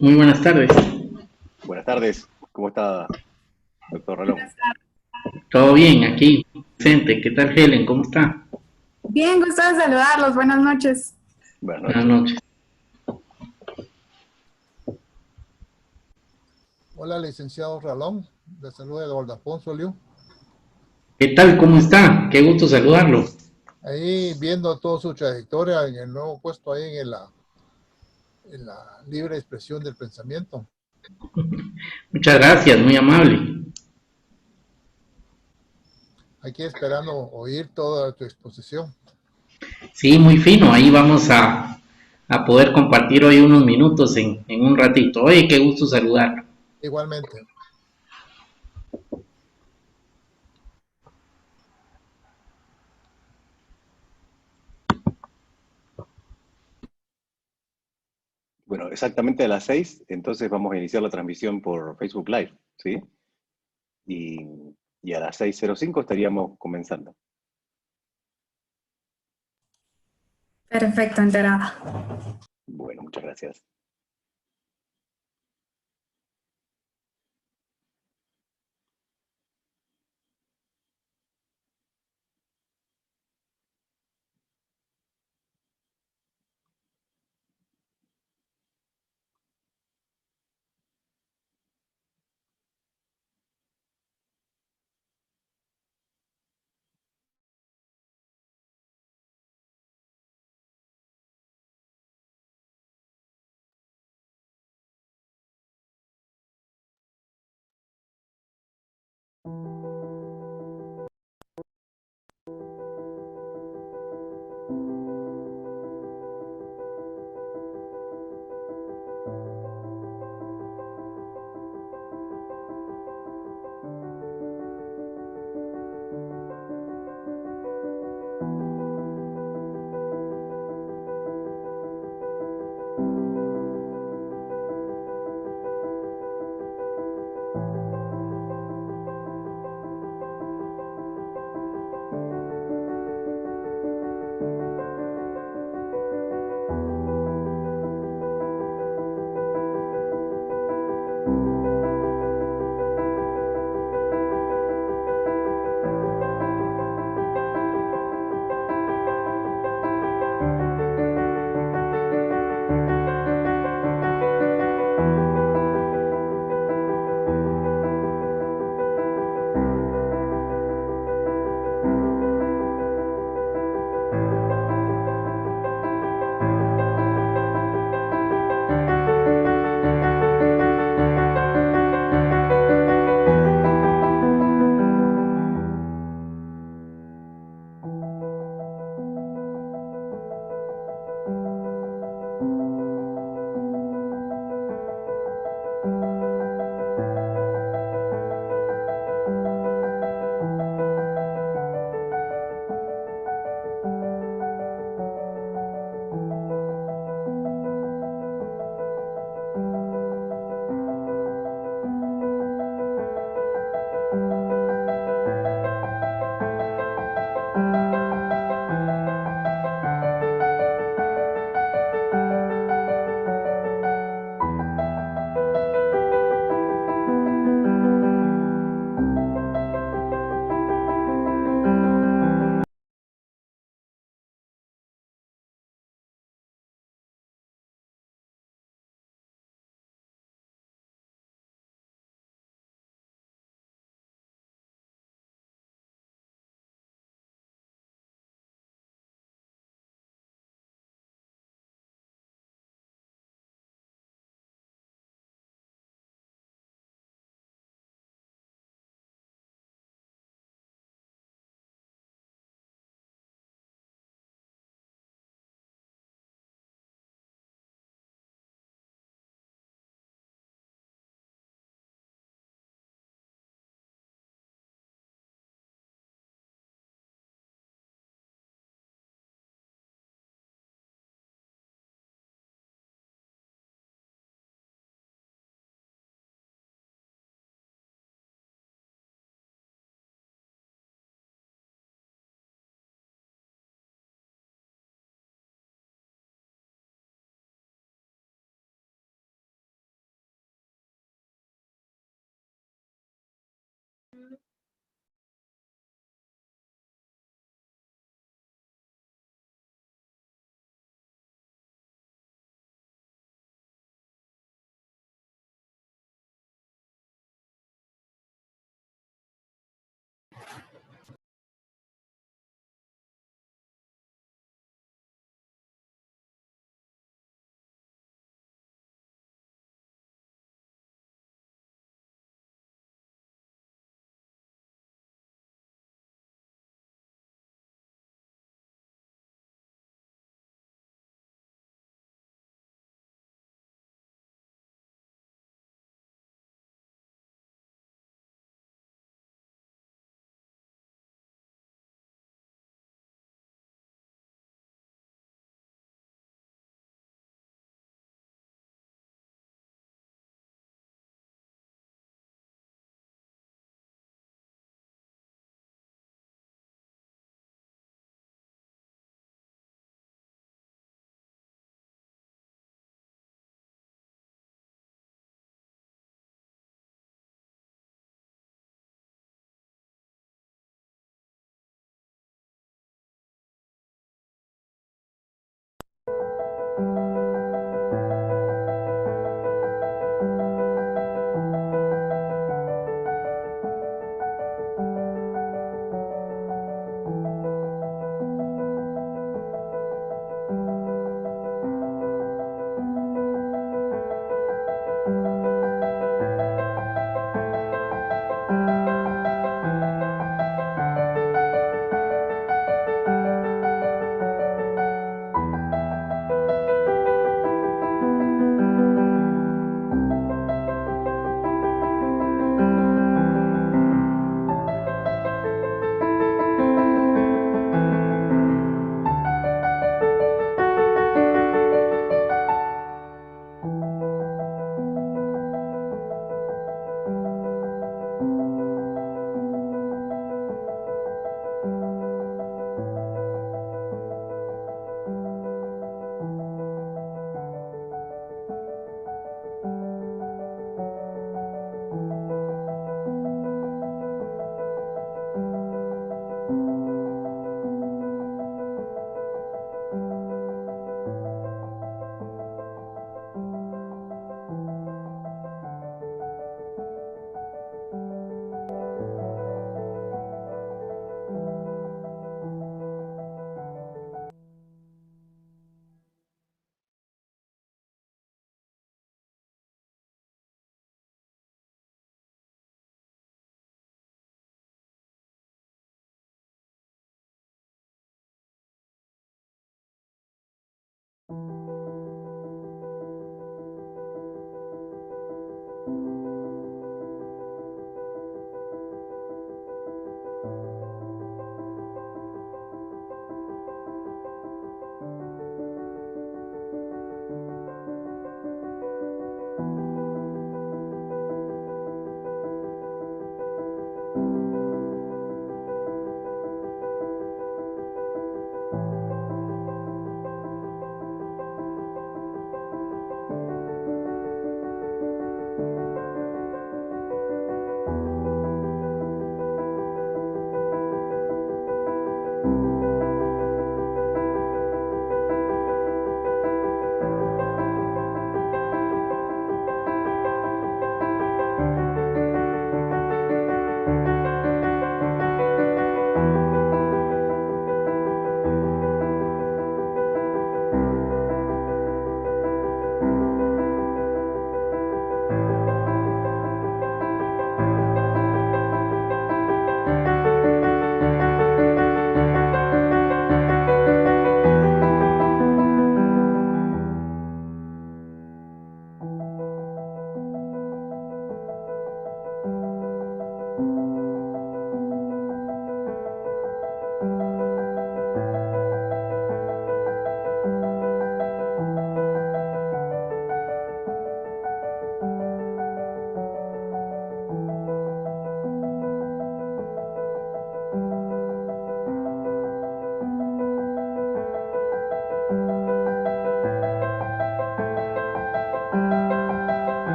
Muy buenas tardes. Buenas tardes, ¿cómo está, doctor Rolón? ¿Todo bien aquí? Presente. ¿Qué tal, Helen? ¿Cómo está? Bien, gusto de saludarlos. Buenas noches. Buenas Buenas noches. noches. Hola, licenciado Ralón. Le saluda Eduardo Afonso Liu. ¿Qué tal? ¿Cómo está? Qué gusto saludarlo. Ahí viendo toda su trayectoria en el nuevo puesto ahí en la libre expresión del pensamiento. Muchas gracias, muy amable. Aquí esperando oír toda tu exposición. Sí, muy fino. Ahí vamos a poder compartir hoy unos minutos en un ratito. Oye, qué gusto saludarlo. Igualmente. Bueno, exactamente a las 6, entonces vamos a iniciar la transmisión por Facebook Live, ¿sí? Y, y a las 6:05 estaríamos comenzando. Perfecto, enterada. Bueno, muchas gracias.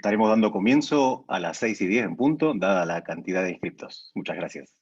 Estaremos dando comienzo a las 6:10 en punto, dada la cantidad de inscriptos. Muchas gracias.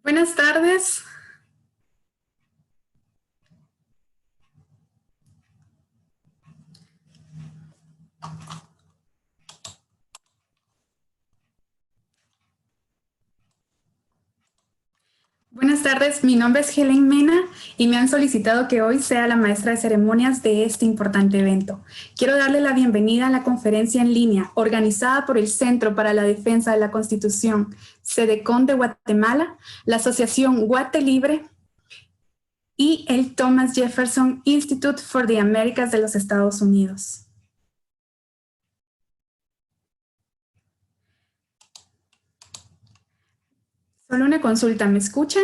Buenas tardes. Buenas tardes, mi nombre es Helen Mena y me han solicitado que hoy sea la maestra de ceremonias de este importante evento. Quiero darle la bienvenida a la conferencia en línea organizada por el Centro para la Defensa de la Constitución, SEDECON de Guatemala, la Asociación Guate Libre y el Thomas Jefferson Institute for the Americas de los Estados Unidos. Solo una consulta, ¿me escuchan?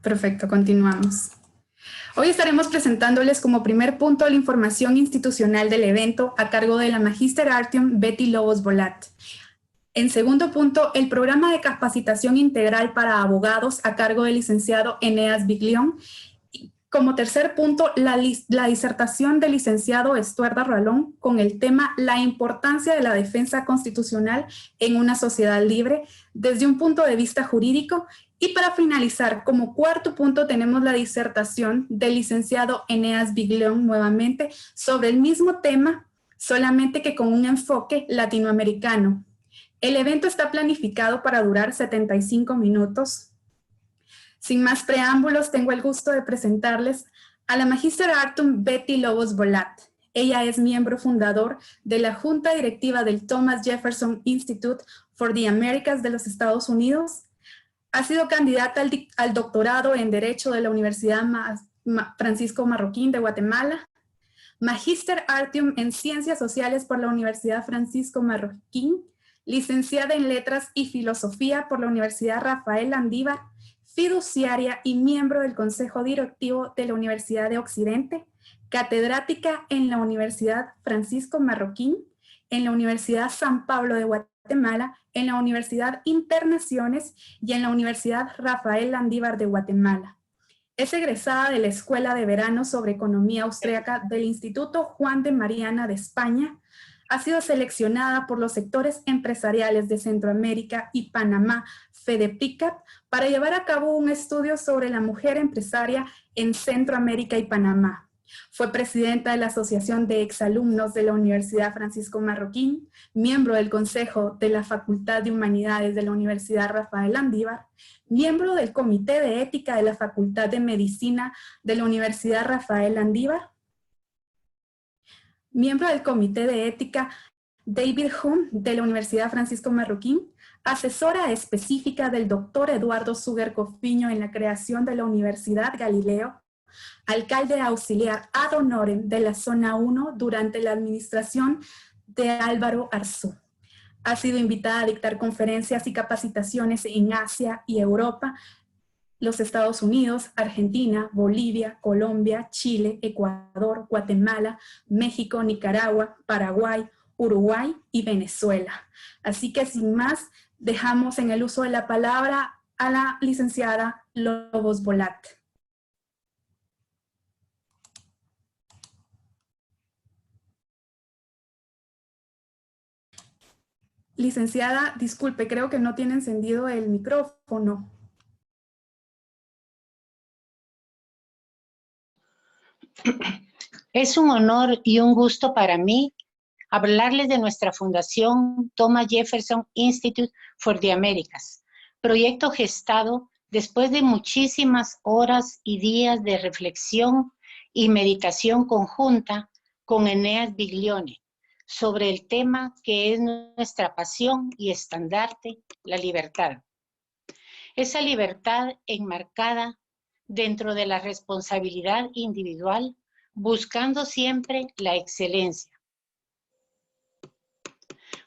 Perfecto, continuamos. Hoy estaremos presentándoles como primer punto la información institucional del evento a cargo de la Magíster Artium Betty Lobos Volat. En segundo punto, el programa de capacitación integral para abogados a cargo del licenciado Eneas Biglión. Como tercer punto, la disertación del licenciado Estuardo Ralón con el tema La importancia de la defensa constitucional en una sociedad libre desde un punto de vista jurídico. Y para finalizar, como cuarto punto, tenemos la disertación del licenciado Eneas Biglión nuevamente sobre el mismo tema, solamente que con un enfoque latinoamericano. El evento está planificado para durar 75 minutos. Sin más preámbulos, tengo el gusto de presentarles a la Magíster Artium Betty Lobos Volat. Ella es miembro fundador de la Junta Directiva del Thomas Jefferson Institute for the Americas de los Estados Unidos. Ha sido candidata al doctorado en Derecho de la Universidad Francisco Marroquín de Guatemala, Magíster Artium en Ciencias Sociales por la Universidad Francisco Marroquín, licenciada en Letras y Filosofía por la Universidad Rafael Landívar, fiduciaria y miembro del Consejo Directivo de la Universidad de Occidente, catedrática en la Universidad Francisco Marroquín, en la Universidad San Pablo de Guatemala, en la Universidad Internaciones y en la Universidad Rafael Landívar de Guatemala. Es egresada de la Escuela de Verano sobre Economía Austríaca del Instituto Juan de Mariana de España. Ha sido seleccionada por los sectores empresariales de Centroamérica y Panamá, FEDEPICAP, para llevar a cabo un estudio sobre la mujer empresaria en Centroamérica y Panamá. Fue presidenta de la Asociación de Exalumnos de la Universidad Francisco Marroquín, miembro del Consejo de la Facultad de Humanidades de la Universidad Rafael Landívar, miembro del Comité de Ética de la Facultad de Medicina de la Universidad Rafael Landívar, miembro del Comité de Ética David Hume de la Universidad Francisco Marroquín, asesora específica del doctor Eduardo Suger Cofiño en la creación de la Universidad Galileo, alcalde auxiliar ad honorem de la Zona 1 durante la administración de Álvaro Arzú. Ha sido invitada a dictar conferencias y capacitaciones en Asia y Europa, los Estados Unidos, Argentina, Bolivia, Colombia, Chile, Ecuador, Guatemala, México, Nicaragua, Paraguay, Uruguay y Venezuela. Así que sin más, dejamos en el uso de la palabra a la licenciada Lobos Volat. Licenciada, disculpe, creo que no tiene encendido el micrófono. Es un honor y un gusto para mí hablarles de nuestra fundación Thomas Jefferson Institute for the Americas, proyecto gestado después de muchísimas horas y días de reflexión y meditación conjunta con Eneas Biglione sobre el tema que es nuestra pasión y estandarte, la libertad. Esa libertad enmarcada dentro de la responsabilidad individual, buscando siempre la excelencia,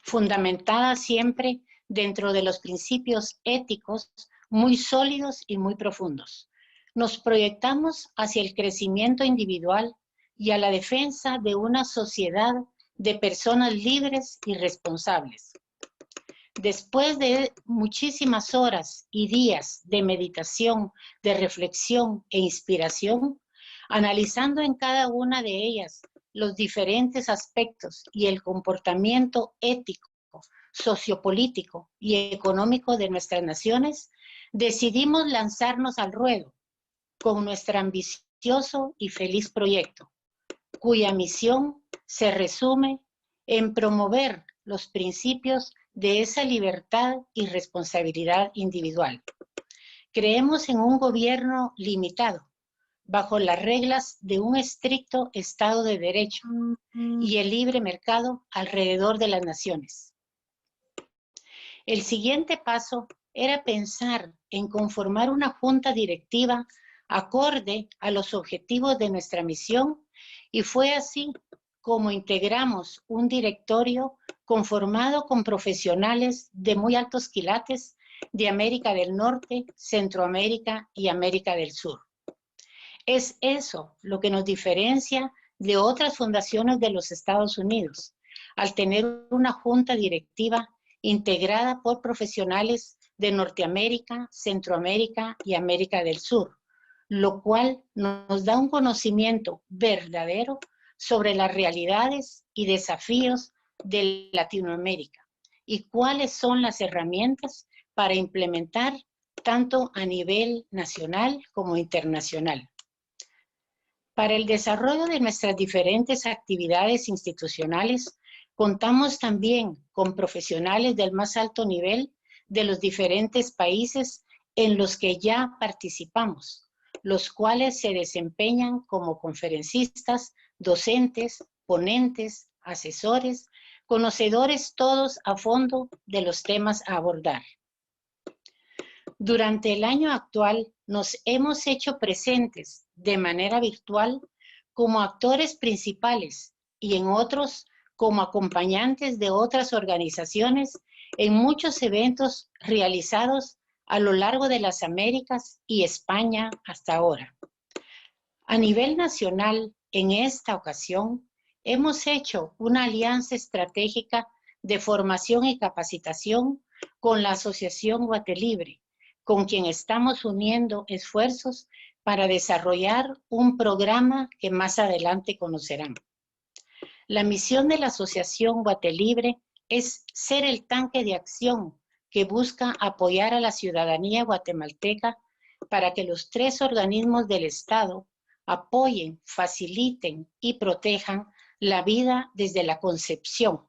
fundamentada siempre dentro de los principios éticos muy sólidos y muy profundos. Nos proyectamos hacia el crecimiento individual y a la defensa de una sociedad de personas libres y responsables. Después de muchísimas horas y días de meditación, de reflexión e inspiración, analizando en cada una de ellas los diferentes aspectos y el comportamiento ético sociopolítico y económico de nuestras naciones, decidimos lanzarnos al ruedo con nuestro ambicioso y feliz proyecto, cuya misión se resume en promover los principios de esa libertad y responsabilidad individual. Creemos en un gobierno limitado, bajo las reglas de un estricto Estado de Derecho y el libre mercado alrededor de las naciones. El siguiente paso era pensar en conformar una junta directiva acorde a los objetivos de nuestra misión, y fue así como integramos un directorio conformado con profesionales de muy altos quilates de América del Norte, Centroamérica y América del Sur. Es eso lo que nos diferencia de otras fundaciones de los Estados Unidos, al tener una junta directiva integrada por profesionales de Norteamérica, Centroamérica y América del Sur, lo cual nos da un conocimiento verdadero sobre las realidades y desafíos de Latinoamérica y cuáles son las herramientas para implementar tanto a nivel nacional como internacional. Para el desarrollo de nuestras diferentes actividades institucionales, contamos también con profesionales del más alto nivel de los diferentes países en los que ya participamos, los cuales se desempeñan como conferencistas, docentes, ponentes, asesores, conocedores todos a fondo de los temas a abordar. Durante el año actual nos hemos hecho presentes de manera virtual como actores principales y en otros como acompañantes de otras organizaciones en muchos eventos realizados a lo largo de las Américas y España hasta ahora. A nivel nacional, en esta ocasión, hemos hecho una alianza estratégica de formación y capacitación con la Asociación Guatelibre, con quien estamos uniendo esfuerzos para desarrollar un programa que más adelante conocerán. La misión de la Asociación Guatelibre es ser el tanque de acción que busca apoyar a la ciudadanía guatemalteca para que los 3 organismos del Estado apoyen, faciliten y protejan la vida desde la concepción,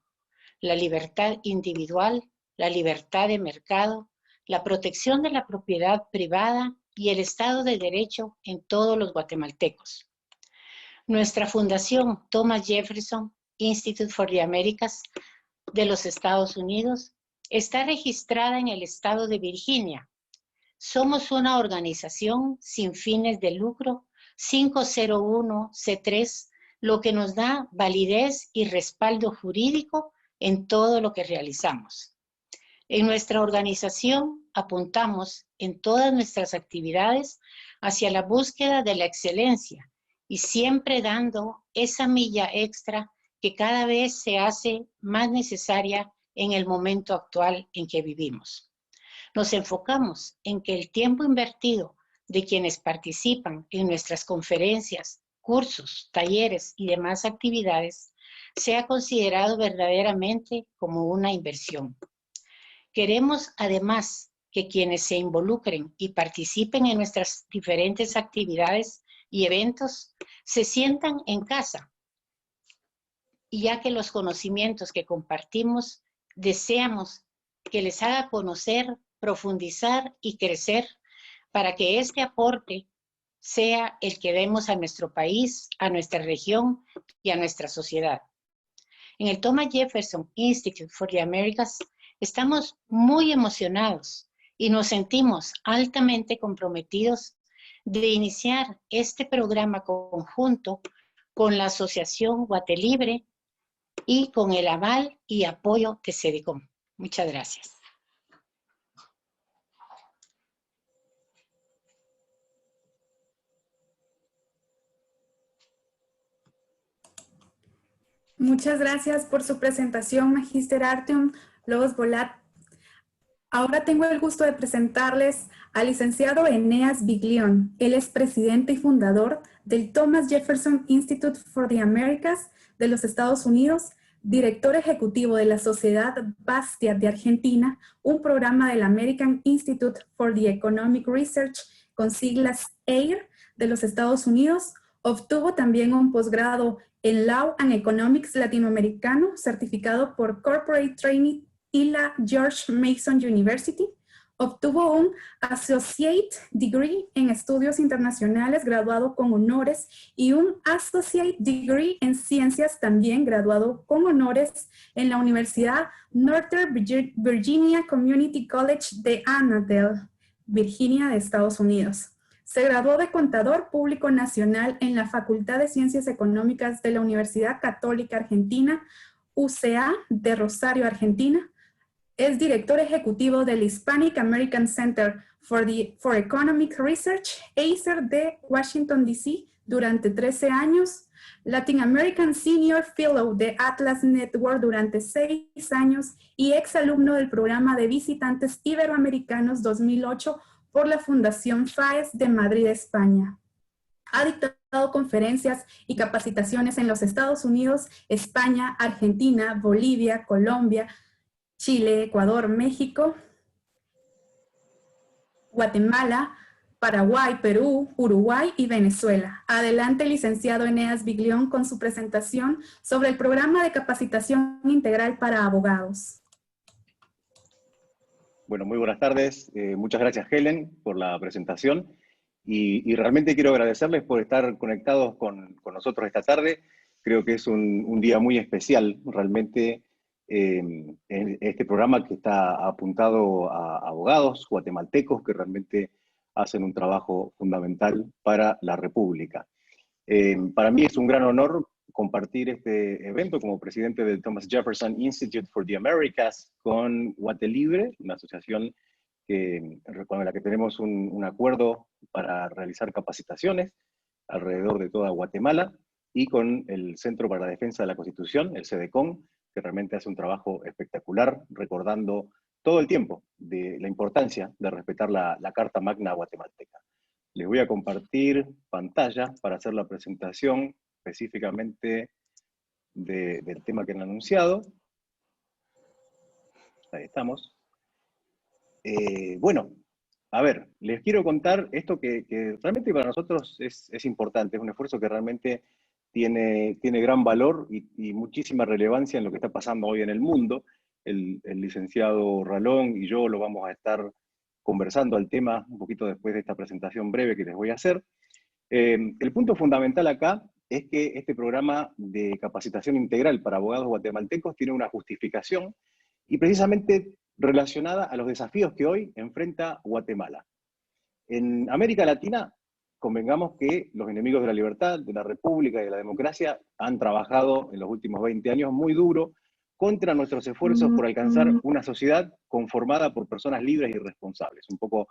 la libertad individual, la libertad de mercado, la protección de la propiedad privada y el Estado de Derecho en todos los guatemaltecos. Nuestra fundación Thomas Jefferson Institute for the Americas de los Estados Unidos está registrada en el estado de Virginia. Somos una organización sin fines de lucro 501(c)(3), lo que nos da validez y respaldo jurídico en todo lo que realizamos. En nuestra organización apuntamos en todas nuestras actividades hacia la búsqueda de la excelencia y siempre dando esa milla extra que cada vez se hace más necesaria en el momento actual en que vivimos. Nos enfocamos en que el tiempo invertido de quienes participan en nuestras conferencias, cursos, talleres y demás actividades sea considerado verdaderamente como una inversión. Queremos además que quienes se involucren y participen en nuestras diferentes actividades y eventos se sientan en casa, ya que los conocimientos que compartimos deseamos que les haga conocer, profundizar y crecer para que este aporte sea el que demos a nuestro país, a nuestra región y a nuestra sociedad. En el Thomas Jefferson Institute for the Americas estamos muy emocionados y nos sentimos altamente comprometidos de iniciar este programa conjunto con la Asociación Guatelibre y con el aval y apoyo de CEDECOM. Muchas gracias. Muchas gracias por su presentación, Magíster Artyom Lobos-Volat. Ahora tengo el gusto de presentarles al licenciado Eneas Biglión. Él es presidente y fundador del Thomas Jefferson Institute for the Americas de los Estados Unidos, director ejecutivo de la Sociedad Bastia de Argentina, un programa del American Institute for the Economic Research, con siglas AIR, de los Estados Unidos. Obtuvo también un posgrado en Law and Economics latinoamericano, certificado por Corporate Training y la George Mason University. Obtuvo un Associate Degree en Estudios Internacionales, graduado con honores, y un Associate Degree en Ciencias, también graduado con honores en la Universidad Northern Virginia Community College de Annandale, Virginia, de Estados Unidos. Se graduó de Contador Público Nacional en la Facultad de Ciencias Económicas de la Universidad Católica Argentina, UCA, de Rosario, Argentina. Es director ejecutivo del Hispanic American Center for Economic Research, ACER, de Washington, D.C., durante 13 años. Latin American Senior Fellow de Atlas Network durante 6 años y exalumno del programa de visitantes iberoamericanos 2008 por la Fundación FAES de Madrid, España. Ha dictado conferencias y capacitaciones en los Estados Unidos, España, Argentina, Bolivia, Colombia, Chile, Ecuador, México, Guatemala, Paraguay, Perú, Uruguay y Venezuela. Adelante, licenciado Eneas Biglión, con su presentación sobre el programa de capacitación integral para abogados. Bueno, muy buenas tardes. Muchas gracias, Helen, por la presentación. Y realmente quiero agradecerles por estar conectados con nosotros esta tarde. Creo que es un día muy especial, realmente, en este programa que está apuntado a abogados guatemaltecos que realmente hacen un trabajo fundamental para la República. Para mí es un gran honor compartir este evento como presidente del Thomas Jefferson Institute for the Americas con Guatelibre, una asociación con la que tenemos un acuerdo para realizar capacitaciones alrededor de toda Guatemala, y con el Centro para la Defensa de la Constitución, el CEDECON, que realmente hace un trabajo espectacular, recordando todo el tiempo de la importancia de respetar la Carta Magna guatemalteca. Les voy a compartir pantalla para hacer la presentación específicamente del tema que han anunciado. Ahí estamos. Bueno, a ver, les quiero contar esto que realmente para nosotros es importante, es un esfuerzo que realmente tiene gran valor y muchísima relevancia en lo que está pasando hoy en el mundo. El licenciado Ralón y yo lo vamos a estar conversando al tema un poquito después de esta presentación breve que les voy a hacer. El punto fundamental acá es que este programa de capacitación integral para abogados guatemaltecos tiene una justificación y precisamente relacionada a los desafíos que hoy enfrenta Guatemala. En América Latina, convengamos que los enemigos de la libertad, de la república y de la democracia han trabajado en los últimos 20 años muy duro contra nuestros esfuerzos por alcanzar una sociedad conformada por personas libres y responsables. Un poco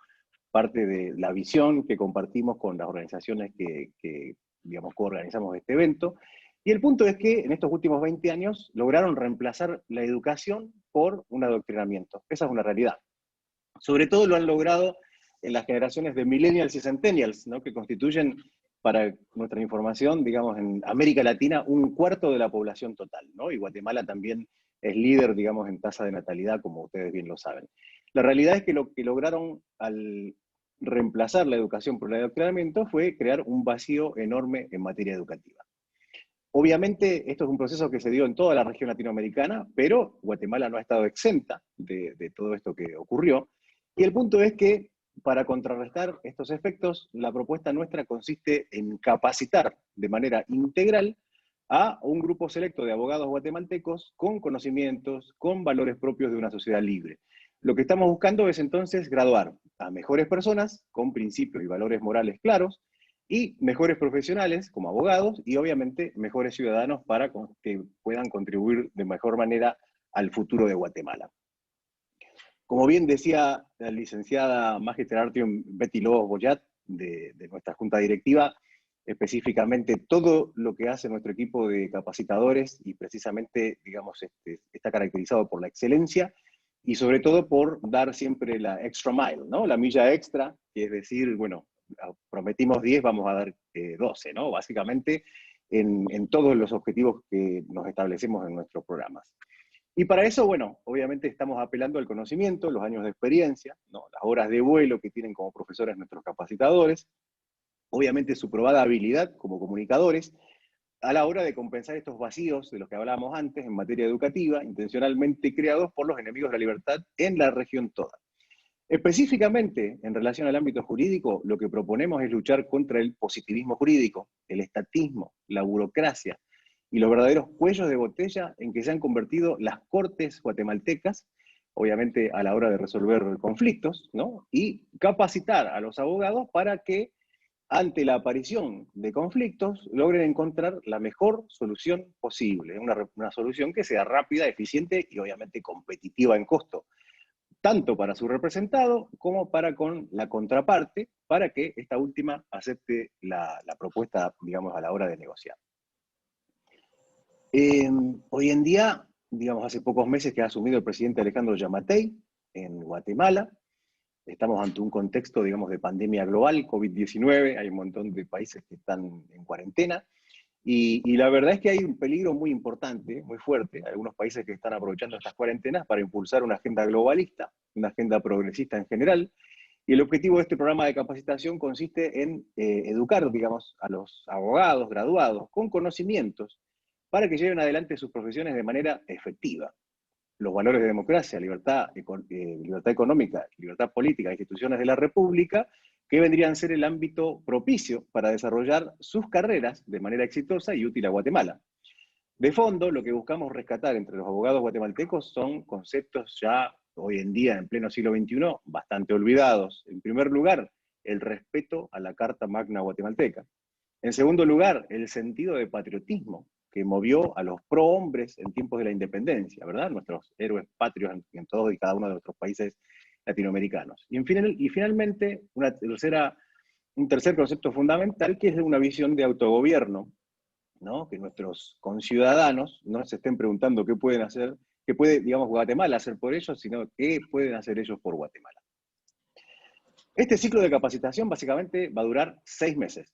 parte de la visión que compartimos con las organizaciones que digamos, coorganizamos este evento. Y el punto es que en estos últimos 20 años lograron reemplazar la educación por un adoctrinamiento. Esa es una realidad. Sobre todo lo han logrado en las generaciones de millennials y centennials, ¿no?, que constituyen, para nuestra información, digamos, en América Latina, 1/4 de la población total, ¿no? Y Guatemala también es líder, digamos, en tasa de natalidad, como ustedes bien lo saben. La realidad es que lo que lograron al reemplazar la educación por el adoctrinamiento fue crear un vacío enorme en materia educativa. Obviamente, esto es un proceso que se dio en toda la región latinoamericana, pero Guatemala no ha estado exenta de todo esto que ocurrió. Y el punto es que, para contrarrestar estos efectos, la propuesta nuestra consiste en capacitar de manera integral a un grupo selecto de abogados guatemaltecos con conocimientos, con valores propios de una sociedad libre. Lo que estamos buscando es entonces graduar a mejores personas con principios y valores morales claros, y mejores profesionales como abogados, y obviamente mejores ciudadanos para que puedan contribuir de mejor manera al futuro de Guatemala. Como bien decía la licenciada Magister Artium Betty Lobos Boyat, de nuestra junta directiva, específicamente todo lo que hace nuestro equipo de capacitadores, y precisamente, digamos, está caracterizado por la excelencia, y sobre todo por dar siempre la extra mile, ¿no? La milla extra, que es decir, bueno, prometimos 10, vamos a dar 12, ¿no? Básicamente, en todos los objetivos que nos establecemos en nuestros programas. Y para eso, bueno, obviamente estamos apelando al conocimiento, los años de experiencia, ¿no? Las horas de vuelo que tienen como profesores nuestros capacitadores, obviamente su probada habilidad como comunicadores, a la hora de compensar estos vacíos de los que hablábamos antes en materia educativa, intencionalmente creados por los enemigos de la libertad en la región toda. Específicamente, en relación al ámbito jurídico, lo que proponemos es luchar contra el positivismo jurídico, el estatismo, la burocracia y los verdaderos cuellos de botella en que se han convertido las cortes guatemaltecas, obviamente a la hora de resolver conflictos, ¿no? Y capacitar a los abogados para que, ante la aparición de conflictos, logren encontrar la mejor solución posible, una solución que sea rápida, eficiente y obviamente competitiva en costo, tanto para su representado como para con la contraparte, para que esta última acepte la propuesta, digamos, a la hora de negociar. Hoy en día, digamos, hace pocos meses que ha asumido el presidente Alejandro Yamatei en Guatemala, estamos ante un contexto, digamos, de pandemia global, COVID-19, hay un montón de países que están en cuarentena, y la verdad es que hay un peligro muy importante, muy fuerte, algunos países que están aprovechando estas cuarentenas para impulsar una agenda globalista, una agenda progresista en general, y el objetivo de este programa de capacitación consiste en educar, digamos, a los abogados graduados con conocimientos para que lleven adelante sus profesiones de manera efectiva. Los valores de democracia, libertad económica, libertad política, instituciones de la República, que vendrían a ser el ámbito propicio para desarrollar sus carreras de manera exitosa y útil a Guatemala. De fondo, lo que buscamos rescatar entre los abogados guatemaltecos son conceptos ya hoy en día, en pleno siglo XXI, bastante olvidados. En primer lugar, el respeto a la Carta Magna guatemalteca. En segundo lugar, el sentido de patriotismo que movió a los prohombres en tiempos de la independencia, ¿verdad? Nuestros héroes patrios en todos y cada uno de nuestros países latinoamericanos. Y finalmente, un tercer concepto fundamental, que es una visión de autogobierno, ¿no? Que nuestros conciudadanos no se estén preguntando qué pueden hacer, qué puede, digamos, Guatemala hacer por ellos, sino qué pueden hacer ellos por Guatemala. Este ciclo de capacitación básicamente va a durar 6 meses.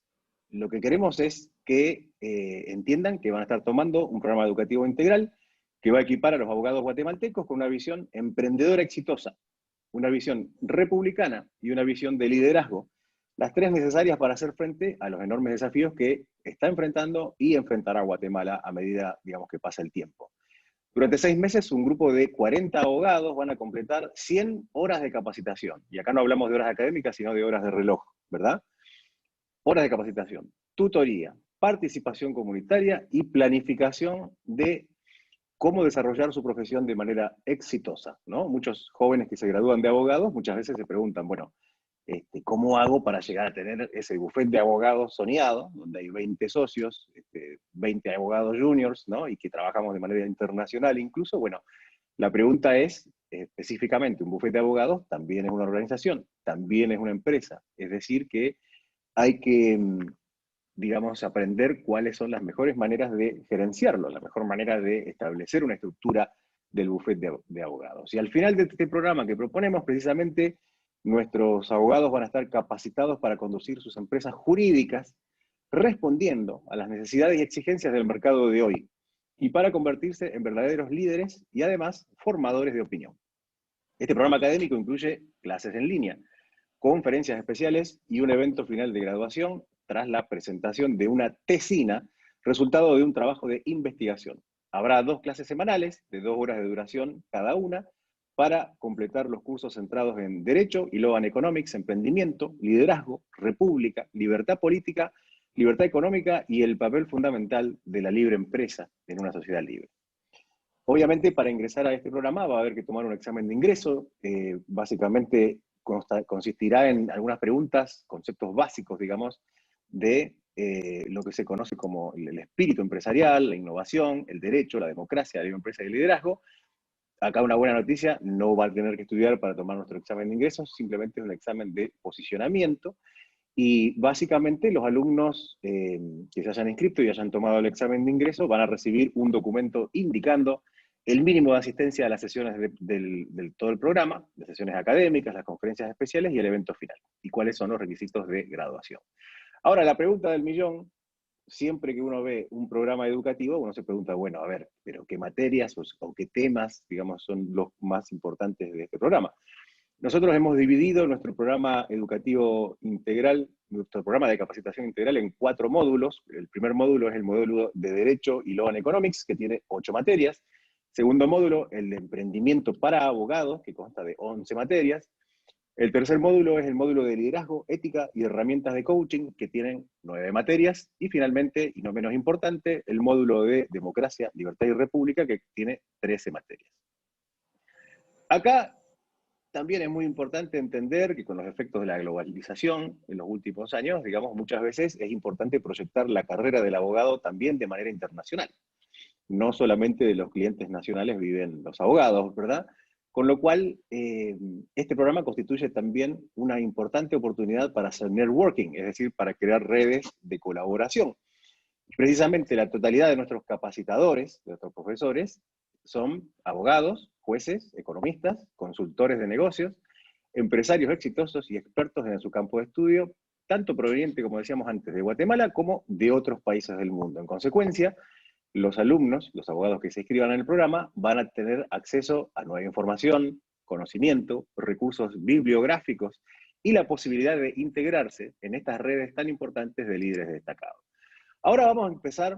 Lo que queremos es que entiendan que van a estar tomando un programa educativo integral que va a equipar a los abogados guatemaltecos con una visión emprendedora exitosa, una visión republicana y una visión de liderazgo, las tres necesarias para hacer frente a los enormes desafíos que está enfrentando y enfrentará Guatemala a medida, digamos, que pasa el tiempo. Durante 6 meses, un grupo de 40 abogados van a completar 100 horas de capacitación. Y acá no hablamos de horas académicas, sino de horas de reloj, ¿verdad? Horas de capacitación, tutoría, participación comunitaria y planificación de cómo desarrollar su profesión de manera exitosa, ¿no? Muchos jóvenes que se gradúan de abogados muchas veces se preguntan, bueno, ¿cómo hago para llegar a tener ese bufete de abogados soñado, donde hay 20 socios, 20 abogados juniors, ¿no? Y que trabajamos de manera internacional incluso? Bueno, la pregunta es, específicamente, un bufete de abogados también es una organización, también es una empresa, es decir que hay que, digamos, aprender cuáles son las mejores maneras de gerenciarlo, la mejor manera de establecer una estructura del bufete de abogados. Y al final de este programa que proponemos, precisamente, nuestros abogados van a estar capacitados para conducir sus empresas jurídicas, respondiendo a las necesidades y exigencias del mercado de hoy, y para convertirse en verdaderos líderes y además formadores de opinión. Este programa académico incluye clases en línea, conferencias especiales y un evento final de graduación tras la presentación de una tesina, resultado de un trabajo de investigación. Habrá 2 clases semanales de 2 horas de duración cada una para completar los cursos centrados en Derecho y Law and Economics, Emprendimiento, Liderazgo, República, Libertad Política, Libertad Económica y el papel fundamental de la libre empresa en una sociedad libre. Obviamente, para ingresar a este programa va a haber que tomar un examen de ingreso, básicamente consistirá en algunas preguntas, conceptos básicos, digamos, de lo que se conoce como el espíritu empresarial, la innovación, el derecho, la democracia, la libre empresa y el liderazgo. Acá una buena noticia, no va a tener que estudiar para tomar nuestro examen de ingresos, simplemente es un examen de posicionamiento, y básicamente los alumnos que se hayan inscrito y hayan tomado el examen de ingreso van a recibir un documento indicando el mínimo de asistencia a las sesiones del todo el programa, las sesiones académicas, las conferencias especiales y el evento final, y cuáles son los requisitos de graduación. Ahora, la pregunta del millón siempre que uno ve un programa educativo, uno se pregunta, bueno, a ver, pero ¿qué materias o qué temas, digamos, son los más importantes de este programa? Nosotros hemos dividido nuestro programa educativo integral, nuestro programa de capacitación integral en 4 módulos. El primer módulo es el módulo de Derecho y Law and Economics, que tiene 8 materias. Segundo módulo, el de Emprendimiento para Abogados, que consta de 11 materias. El tercer módulo es el módulo de Liderazgo, Ética y Herramientas de Coaching, que tienen 9 materias. Y finalmente, y no menos importante, el módulo de Democracia, Libertad y República, que tiene 13 materias. Acá también es muy importante entender que con los efectos de la globalización en los últimos años, digamos, muchas veces es importante proyectar la carrera del abogado también de manera internacional. No solamente de los clientes nacionales viven los abogados, ¿verdad? Con lo cual, este programa constituye también una importante oportunidad para hacer networking, es decir, para crear redes de colaboración. Precisamente la totalidad de nuestros capacitadores, de nuestros profesores, son abogados, jueces, economistas, consultores de negocios, empresarios exitosos y expertos en su campo de estudio, tanto proveniente, como decíamos antes, de Guatemala como de otros países del mundo. En consecuencia, los alumnos, los abogados que se inscriban en el programa, van a tener acceso a nueva información, conocimiento, recursos bibliográficos y la posibilidad de integrarse en estas redes tan importantes de líderes destacados. Ahora vamos a empezar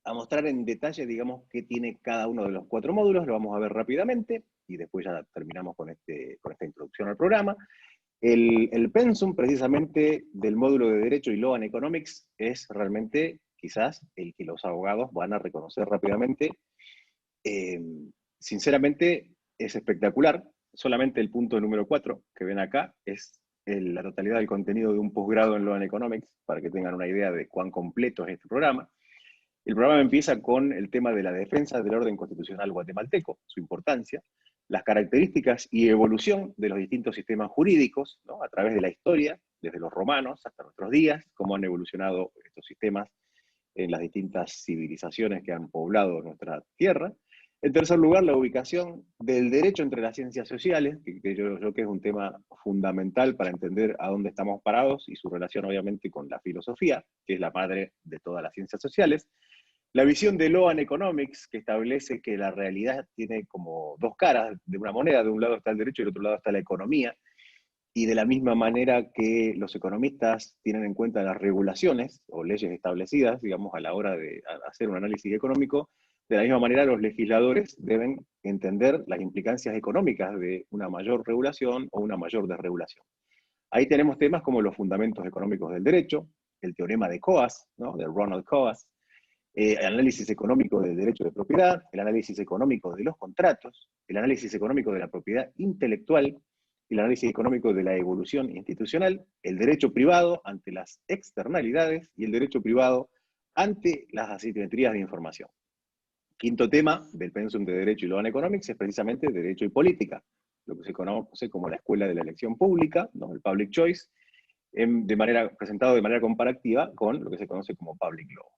a mostrar en detalle, digamos, qué tiene cada uno de los 4 módulos, lo vamos a ver rápidamente, y después ya terminamos con esta introducción al programa. El pensum, precisamente, del módulo de Derecho y Law and Economics es realmente, quizás, el que los abogados van a reconocer rápidamente. Sinceramente, es espectacular. Solamente el punto número 4, que ven acá, es la totalidad del contenido de un posgrado en Law and Economics, para que tengan una idea de cuán completo es este programa. El programa empieza con el tema de la defensa del orden constitucional guatemalteco, su importancia, las características y evolución de los distintos sistemas jurídicos, ¿no? A través de la historia, desde los romanos hasta nuestros días, cómo han evolucionado estos sistemas en las distintas civilizaciones que han poblado nuestra tierra. En tercer lugar, la ubicación del derecho entre las ciencias sociales, que yo creo que es un tema fundamental para entender a dónde estamos parados y su relación obviamente con la filosofía, que es la madre de todas las ciencias sociales. La visión de Law and Economics, que establece que la realidad tiene como 2 caras de una moneda, de un lado está el derecho y del otro lado está la economía, y de la misma manera que los economistas tienen en cuenta las regulaciones o leyes establecidas, digamos, a la hora de hacer un análisis económico, de la misma manera los legisladores deben entender las implicancias económicas de una mayor regulación o una mayor desregulación. Ahí tenemos temas como los fundamentos económicos del derecho, el teorema de Coase, ¿no? De Ronald Coase, el análisis económico del derecho de propiedad, el análisis económico de los contratos, el análisis económico de la propiedad intelectual, el análisis económico de la evolución institucional, el derecho privado ante las externalidades y el derecho privado ante las asimetrías de información. Quinto tema del pensum de Derecho y Law and Economics es precisamente Derecho y Política, lo que se conoce como la escuela de la elección pública, ¿no? El Public Choice, presentado de manera comparativa con lo que se conoce como Public Law.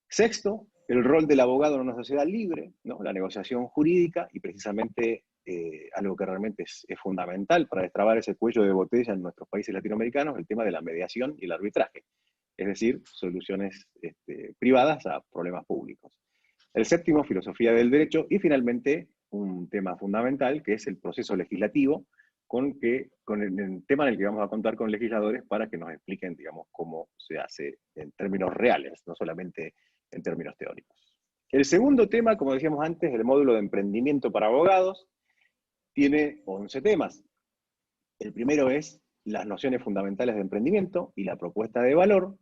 Sexto, el rol del abogado en una sociedad libre, ¿no? La negociación jurídica y precisamente algo que realmente es fundamental para destrabar ese cuello de botella en nuestros países latinoamericanos, el tema de la mediación y el arbitraje, es decir, soluciones privadas a problemas públicos. El séptimo, filosofía del derecho, y finalmente un tema fundamental que es el proceso legislativo, con el tema en el que vamos a contar con legisladores para que nos expliquen, digamos, cómo se hace en términos reales, no solamente en términos teóricos. El segundo tema, como decíamos antes, el módulo de emprendimiento para abogados, tiene 11 temas. El primero es las nociones fundamentales de emprendimiento y la propuesta de valor.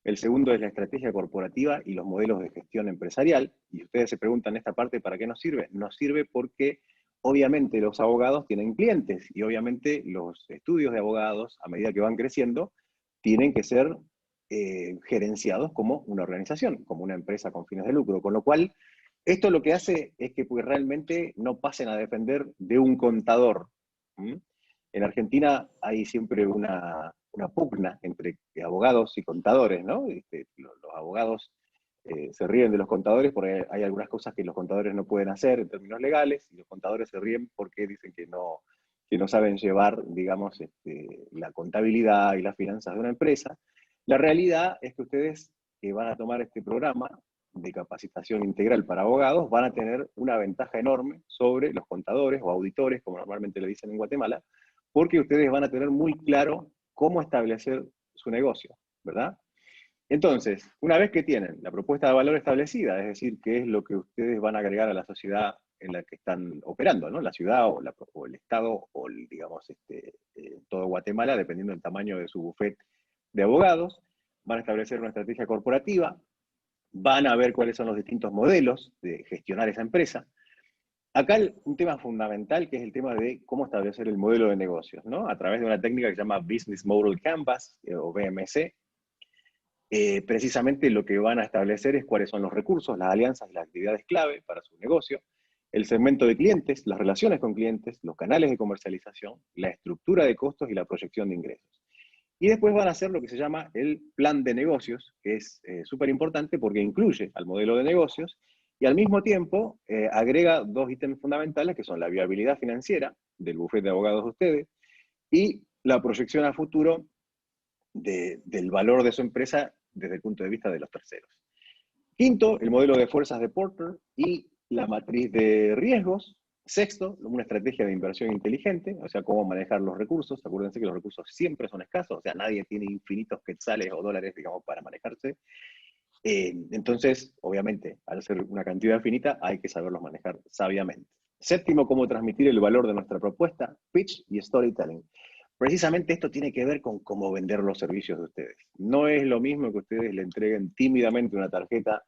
El segundo es la estrategia corporativa y los modelos de gestión empresarial. Y ustedes se preguntan esta parte, ¿para qué nos sirve? Nos sirve porque obviamente los abogados tienen clientes y obviamente los estudios de abogados, a medida que van creciendo, tienen que ser gerenciados como una organización, como una empresa con fines de lucro. Con lo cual, esto lo que hace es que pues, realmente no pasen a depender de un contador. En Argentina hay siempre una pugna entre abogados y contadores, ¿no? Los abogados se ríen de los contadores porque hay algunas cosas que los contadores no pueden hacer en términos legales, y los contadores se ríen porque dicen que no saben llevar, digamos, la contabilidad y las finanzas de una empresa. La realidad es que ustedes que van a tomar este programa de capacitación integral para abogados van a tener una ventaja enorme sobre los contadores o auditores, como normalmente le dicen en Guatemala, porque ustedes van a tener muy claro cómo establecer su negocio, ¿verdad? Entonces, una vez que tienen la propuesta de valor establecida, es decir, qué es lo que ustedes van a agregar a la sociedad en la que están operando, ¿no? La ciudad o el estado o, digamos, todo Guatemala, dependiendo del tamaño de su bufete de abogados, van a establecer una estrategia corporativa, van a ver cuáles son los distintos modelos de gestionar esa empresa. Acá un tema fundamental que es el tema de cómo establecer el modelo de negocios, ¿no? A través de una técnica que se llama Business Model Canvas, o BMC. Precisamente lo que van a establecer es cuáles son los recursos, las alianzas y las actividades clave para su negocio, el segmento de clientes, las relaciones con clientes, los canales de comercialización, la estructura de costos y la proyección de ingresos. Y después van a hacer lo que se llama el plan de negocios, que es súper importante porque incluye al modelo de negocios y al mismo tiempo agrega dos ítems fundamentales que son la viabilidad financiera del bufete de abogados de ustedes y la proyección a futuro del valor de su empresa desde el punto de vista de los terceros. Quinto, el modelo de fuerzas de Porter y la matriz de riesgos. Sexto, una estrategia de inversión inteligente, o sea, cómo manejar los recursos. Acuérdense que los recursos siempre son escasos, o sea, nadie tiene infinitos quetzales o dólares, digamos, para manejarse. Entonces, obviamente, al ser una cantidad finita, hay que saberlos manejar sabiamente. Séptimo, cómo transmitir el valor de nuestra propuesta, pitch y storytelling. Precisamente esto tiene que ver con cómo vender los servicios de ustedes. No es lo mismo que ustedes le entreguen tímidamente una tarjeta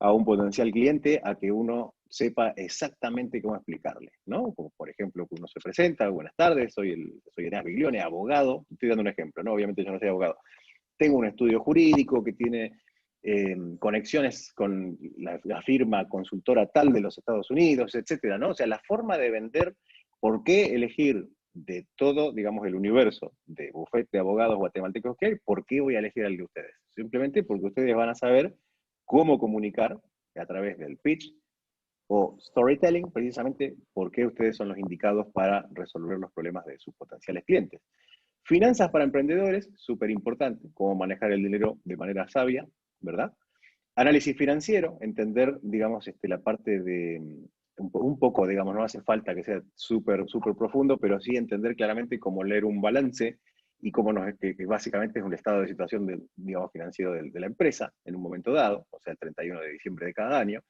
a un potencial cliente a que uno sepa exactamente cómo explicarle, ¿no? Como por ejemplo, que uno se presenta, buenas tardes, soy Eneas Biglione, abogado, estoy dando un ejemplo, ¿no? Obviamente yo no soy abogado. Tengo un estudio jurídico que tiene conexiones con la firma consultora tal de los Estados Unidos, etcétera, ¿no? O sea, la forma de vender, ¿por qué elegir de todo, digamos, el universo de bufete de abogados guatemaltecos que hay, por qué voy a elegir al de ustedes? Simplemente porque ustedes van a saber cómo comunicar a través del pitch o storytelling, precisamente por qué ustedes son los indicados para resolver los problemas de sus potenciales clientes. Finanzas para emprendedores, súper importante, cómo manejar el dinero de manera sabia, ¿verdad? Análisis financiero, entender, digamos, la parte de, un poco, digamos, no hace falta que sea súper profundo, pero sí entender claramente cómo leer un balance y cómo que básicamente es un estado de situación, digamos, financiero de la empresa en un momento dado, o sea, el 31 de diciembre de cada año.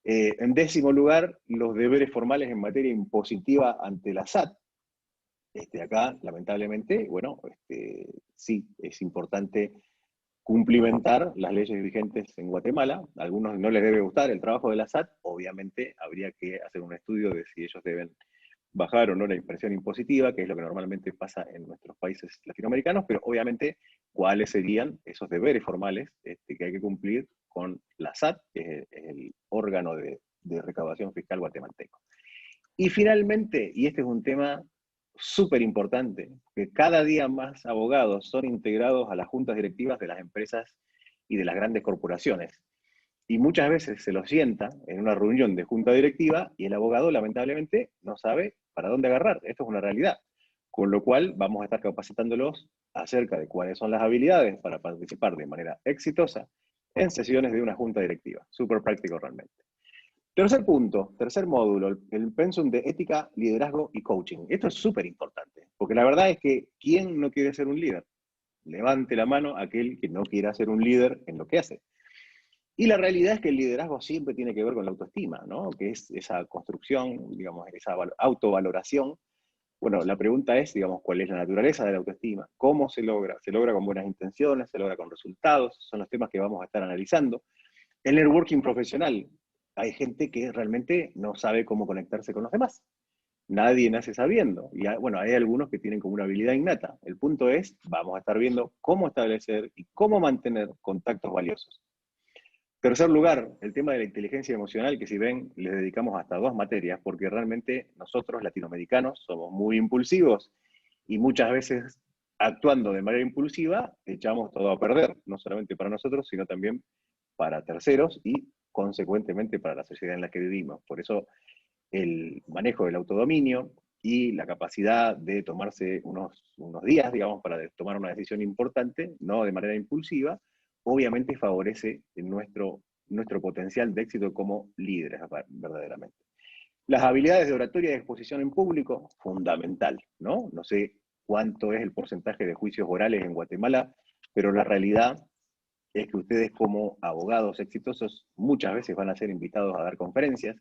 En décimo lugar, los deberes formales en materia impositiva ante la SAT. Acá, lamentablemente, bueno, sí, es importante cumplimentar las leyes vigentes en Guatemala. A algunos no les debe gustar el trabajo de la SAT, obviamente habría que hacer un estudio de si ellos deben bajar o no la impresión impositiva, que es lo que normalmente pasa en nuestros países latinoamericanos, pero obviamente cuáles serían esos deberes formales que hay que cumplir con la SAT, que es el órgano de recaudación fiscal guatemalteco. Y finalmente, y este es un tema súper importante, que cada día más abogados son integrados a las juntas directivas de las empresas y de las grandes corporaciones. Y muchas veces se los sienta en una reunión de junta directiva y el abogado lamentablemente no sabe para dónde agarrar. Esto es una realidad. Con lo cual vamos a estar capacitándolos acerca de cuáles son las habilidades para participar de manera exitosa en sesiones de una junta directiva. Súper práctico realmente. Tercer punto, tercer módulo, el pensum de ética, liderazgo y coaching. Esto es súper importante, porque la verdad es que ¿quién no quiere ser un líder? Levante la mano aquel que no quiera ser un líder en lo que hace. Y la realidad es que el liderazgo siempre tiene que ver con la autoestima, ¿no? Que es esa construcción, digamos, esa autovaloración. Bueno, la pregunta es, digamos, ¿cuál es la naturaleza de la autoestima? ¿Cómo se logra? ¿Se logra con buenas intenciones? ¿Se logra con resultados? Son los temas que vamos a estar analizando. El networking profesional. Hay gente que realmente no sabe cómo conectarse con los demás. Nadie nace sabiendo. Y bueno, hay algunos que tienen como una habilidad innata. El punto es, vamos a estar viendo cómo establecer y cómo mantener contactos valiosos. Tercer lugar, el tema de la inteligencia emocional, que si ven, les dedicamos hasta 2 materias, porque realmente nosotros, latinoamericanos, somos muy impulsivos y muchas veces, actuando de manera impulsiva, echamos todo a perder, no solamente para nosotros, sino también para terceros y, consecuentemente, para la sociedad en la que vivimos. Por eso, el manejo del autodominio y la capacidad de tomarse unos días, digamos, para tomar una decisión importante, no de manera impulsiva, obviamente favorece nuestro potencial de éxito como líderes, verdaderamente. Las habilidades de oratoria y de exposición en público, fundamental, ¿no? No sé cuánto es el porcentaje de juicios orales en Guatemala, pero la realidad es que ustedes como abogados exitosos muchas veces van a ser invitados a dar conferencias,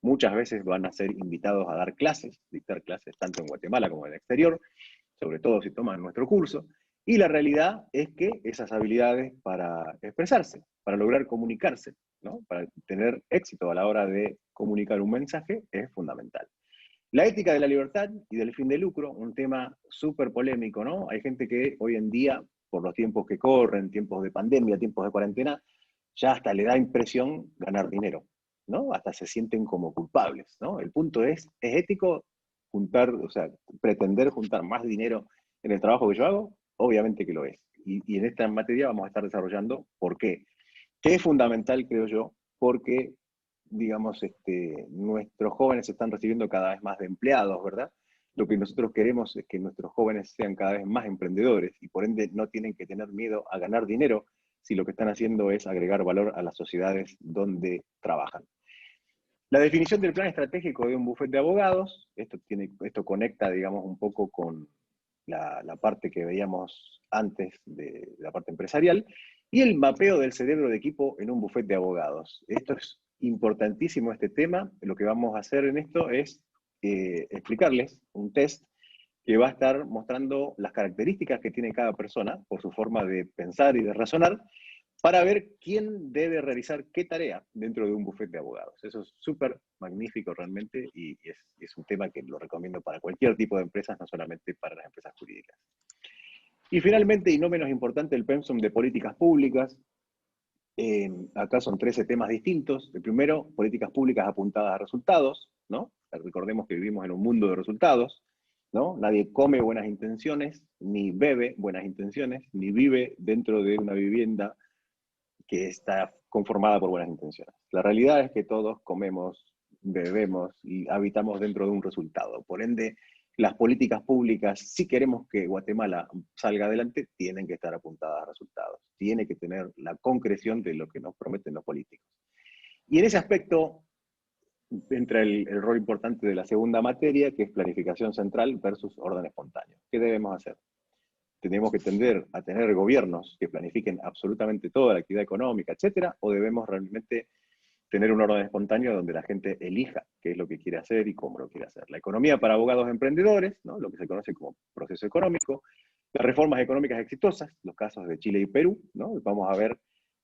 muchas veces van a ser invitados a dar clases, dictar clases tanto en Guatemala como en el exterior, sobre todo si toman nuestro curso, y la realidad es que esas habilidades para expresarse, para lograr comunicarse, ¿no? Para tener éxito a la hora de comunicar un mensaje, es fundamental. La ética de la libertad y del fin de lucro, un tema súper polémico, ¿no? Hay gente que hoy en día, por los tiempos que corren, tiempos de pandemia, tiempos de cuarentena, ya hasta le da impresión ganar dinero, ¿no? Hasta se sienten como culpables, ¿no? El punto es ético juntar, o sea, pretender juntar más dinero en el trabajo que yo hago? Obviamente que lo es. Y en esta materia vamos a estar desarrollando por qué. Que es fundamental, creo yo, porque, digamos, nuestros jóvenes están recibiendo cada vez más de empleados, ¿verdad? Lo que nosotros queremos es que nuestros jóvenes sean cada vez más emprendedores y por ende no tienen que tener miedo a ganar dinero si lo que están haciendo es agregar valor a las sociedades donde trabajan. La definición del plan estratégico de un bufete de abogados, esto conecta, digamos, un poco con la parte que veíamos antes de la parte empresarial, y el mapeo del cerebro de equipo en un bufete de abogados. Esto es importantísimo, este tema. Lo que vamos a hacer en esto es explicarles un test que va a estar mostrando las características que tiene cada persona por su forma de pensar y de razonar, para ver quién debe realizar qué tarea dentro de un bufete de abogados. Eso es súper magnífico realmente y es un tema que lo recomiendo para cualquier tipo de empresas, no solamente para las empresas jurídicas. Y finalmente, y no menos importante, el pensum de políticas públicas. Acá son 13 temas distintos. El primero, políticas públicas apuntadas a resultados, ¿no? Recordemos que vivimos en un mundo de resultados, ¿no? Nadie come buenas intenciones, ni bebe buenas intenciones, ni vive dentro de una vivienda que está conformada por buenas intenciones. La realidad es que todos comemos, bebemos y habitamos dentro de un resultado. Por ende, las políticas públicas, si queremos que Guatemala salga adelante, tienen que estar apuntadas a resultados. Tiene que tener la concreción de lo que nos prometen los políticos. Y en ese aspecto entra el rol importante de la segunda materia, que es planificación central versus orden espontáneo. ¿Qué debemos hacer? ¿Tenemos que tender a tener gobiernos que planifiquen absolutamente toda la actividad económica, etcétera? ¿O debemos realmente tener un orden espontáneo donde la gente elija qué es lo que quiere hacer y cómo lo quiere hacer? La economía para abogados emprendedores, ¿no? Lo que se conoce como proceso económico, las reformas económicas exitosas, los casos de Chile y Perú, ¿no? Vamos a ver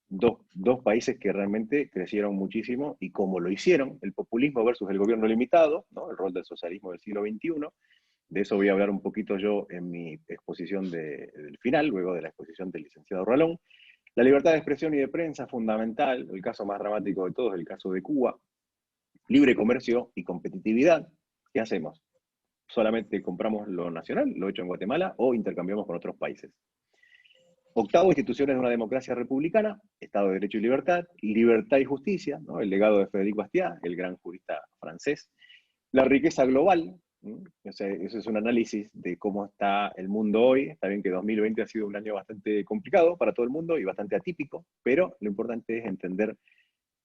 dos países que realmente crecieron muchísimo y cómo lo hicieron, el populismo versus el gobierno limitado, ¿no? El rol del socialismo del siglo XXI. De eso voy a hablar un poquito yo en mi exposición del final, luego de la exposición del licenciado Ralón. La libertad de expresión y de prensa, fundamental. El caso más dramático de todos es el caso de Cuba. Libre comercio y competitividad. ¿Qué hacemos? ¿Solamente compramos lo nacional, lo hecho en Guatemala, o intercambiamos con otros países? Octavo, instituciones de una democracia republicana, Estado de Derecho y Libertad y justicia, ¿no? El legado de Frédéric Bastiat, el gran jurista francés. La riqueza global, o sea, eso es un análisis de cómo está el mundo hoy. Está bien que 2020 ha sido un año bastante complicado para todo el mundo y bastante atípico, pero lo importante es entender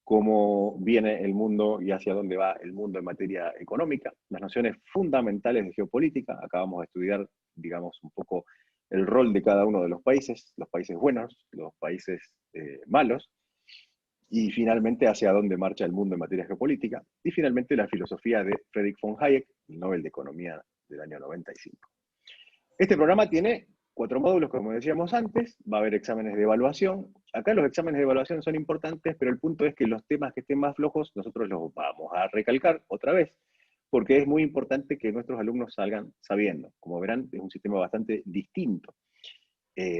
cómo viene el mundo y hacia dónde va el mundo en materia económica. Las nociones fundamentales de geopolítica, acá vamos a estudiar, digamos, un poco el rol de cada uno de los países buenos, los países malos, y finalmente hacia dónde marcha el mundo en materia geopolítica, y finalmente la filosofía de Friedrich von Hayek, el Nobel de Economía del año 95. Este programa tiene 4 módulos, como decíamos antes, va a haber exámenes de evaluación. Acá los exámenes de evaluación son importantes, pero el punto es que los temas que estén más flojos, nosotros los vamos a recalcar otra vez, porque es muy importante que nuestros alumnos salgan sabiendo. Como verán, es un sistema bastante distinto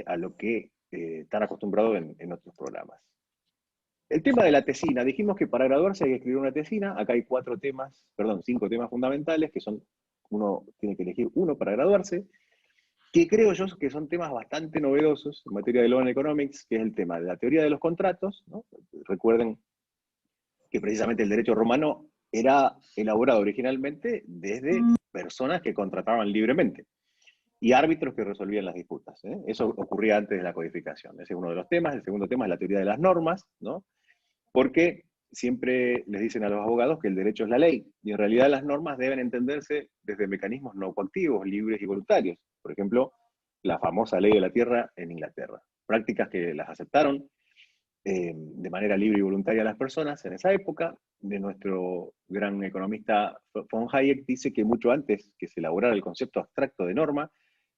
a lo que están acostumbrados en otros programas. El tema de la tesina, dijimos que para graduarse hay que escribir una tesina. Acá hay 5 temas fundamentales, que uno tiene que elegir uno para graduarse, que creo yo que son temas bastante novedosos en materia de Law and Economics, que es el tema de la teoría de los contratos, ¿no? Recuerden que precisamente el derecho romano era elaborado originalmente desde personas que contrataban libremente. y árbitros que resolvían las disputas. Eso ocurría antes de la codificación. Ese es uno de los temas. El segundo tema es la teoría de las normas, ¿no? Porque siempre les dicen a los abogados que el derecho es la ley, y en realidad las normas deben entenderse desde mecanismos no coactivos, libres y voluntarios. Por ejemplo, la famosa ley de la tierra en Inglaterra. Prácticas que las aceptaron de manera libre y voluntaria a las personas en esa época. De nuestro gran economista von Hayek dice que mucho antes que se elaborara el concepto abstracto de norma,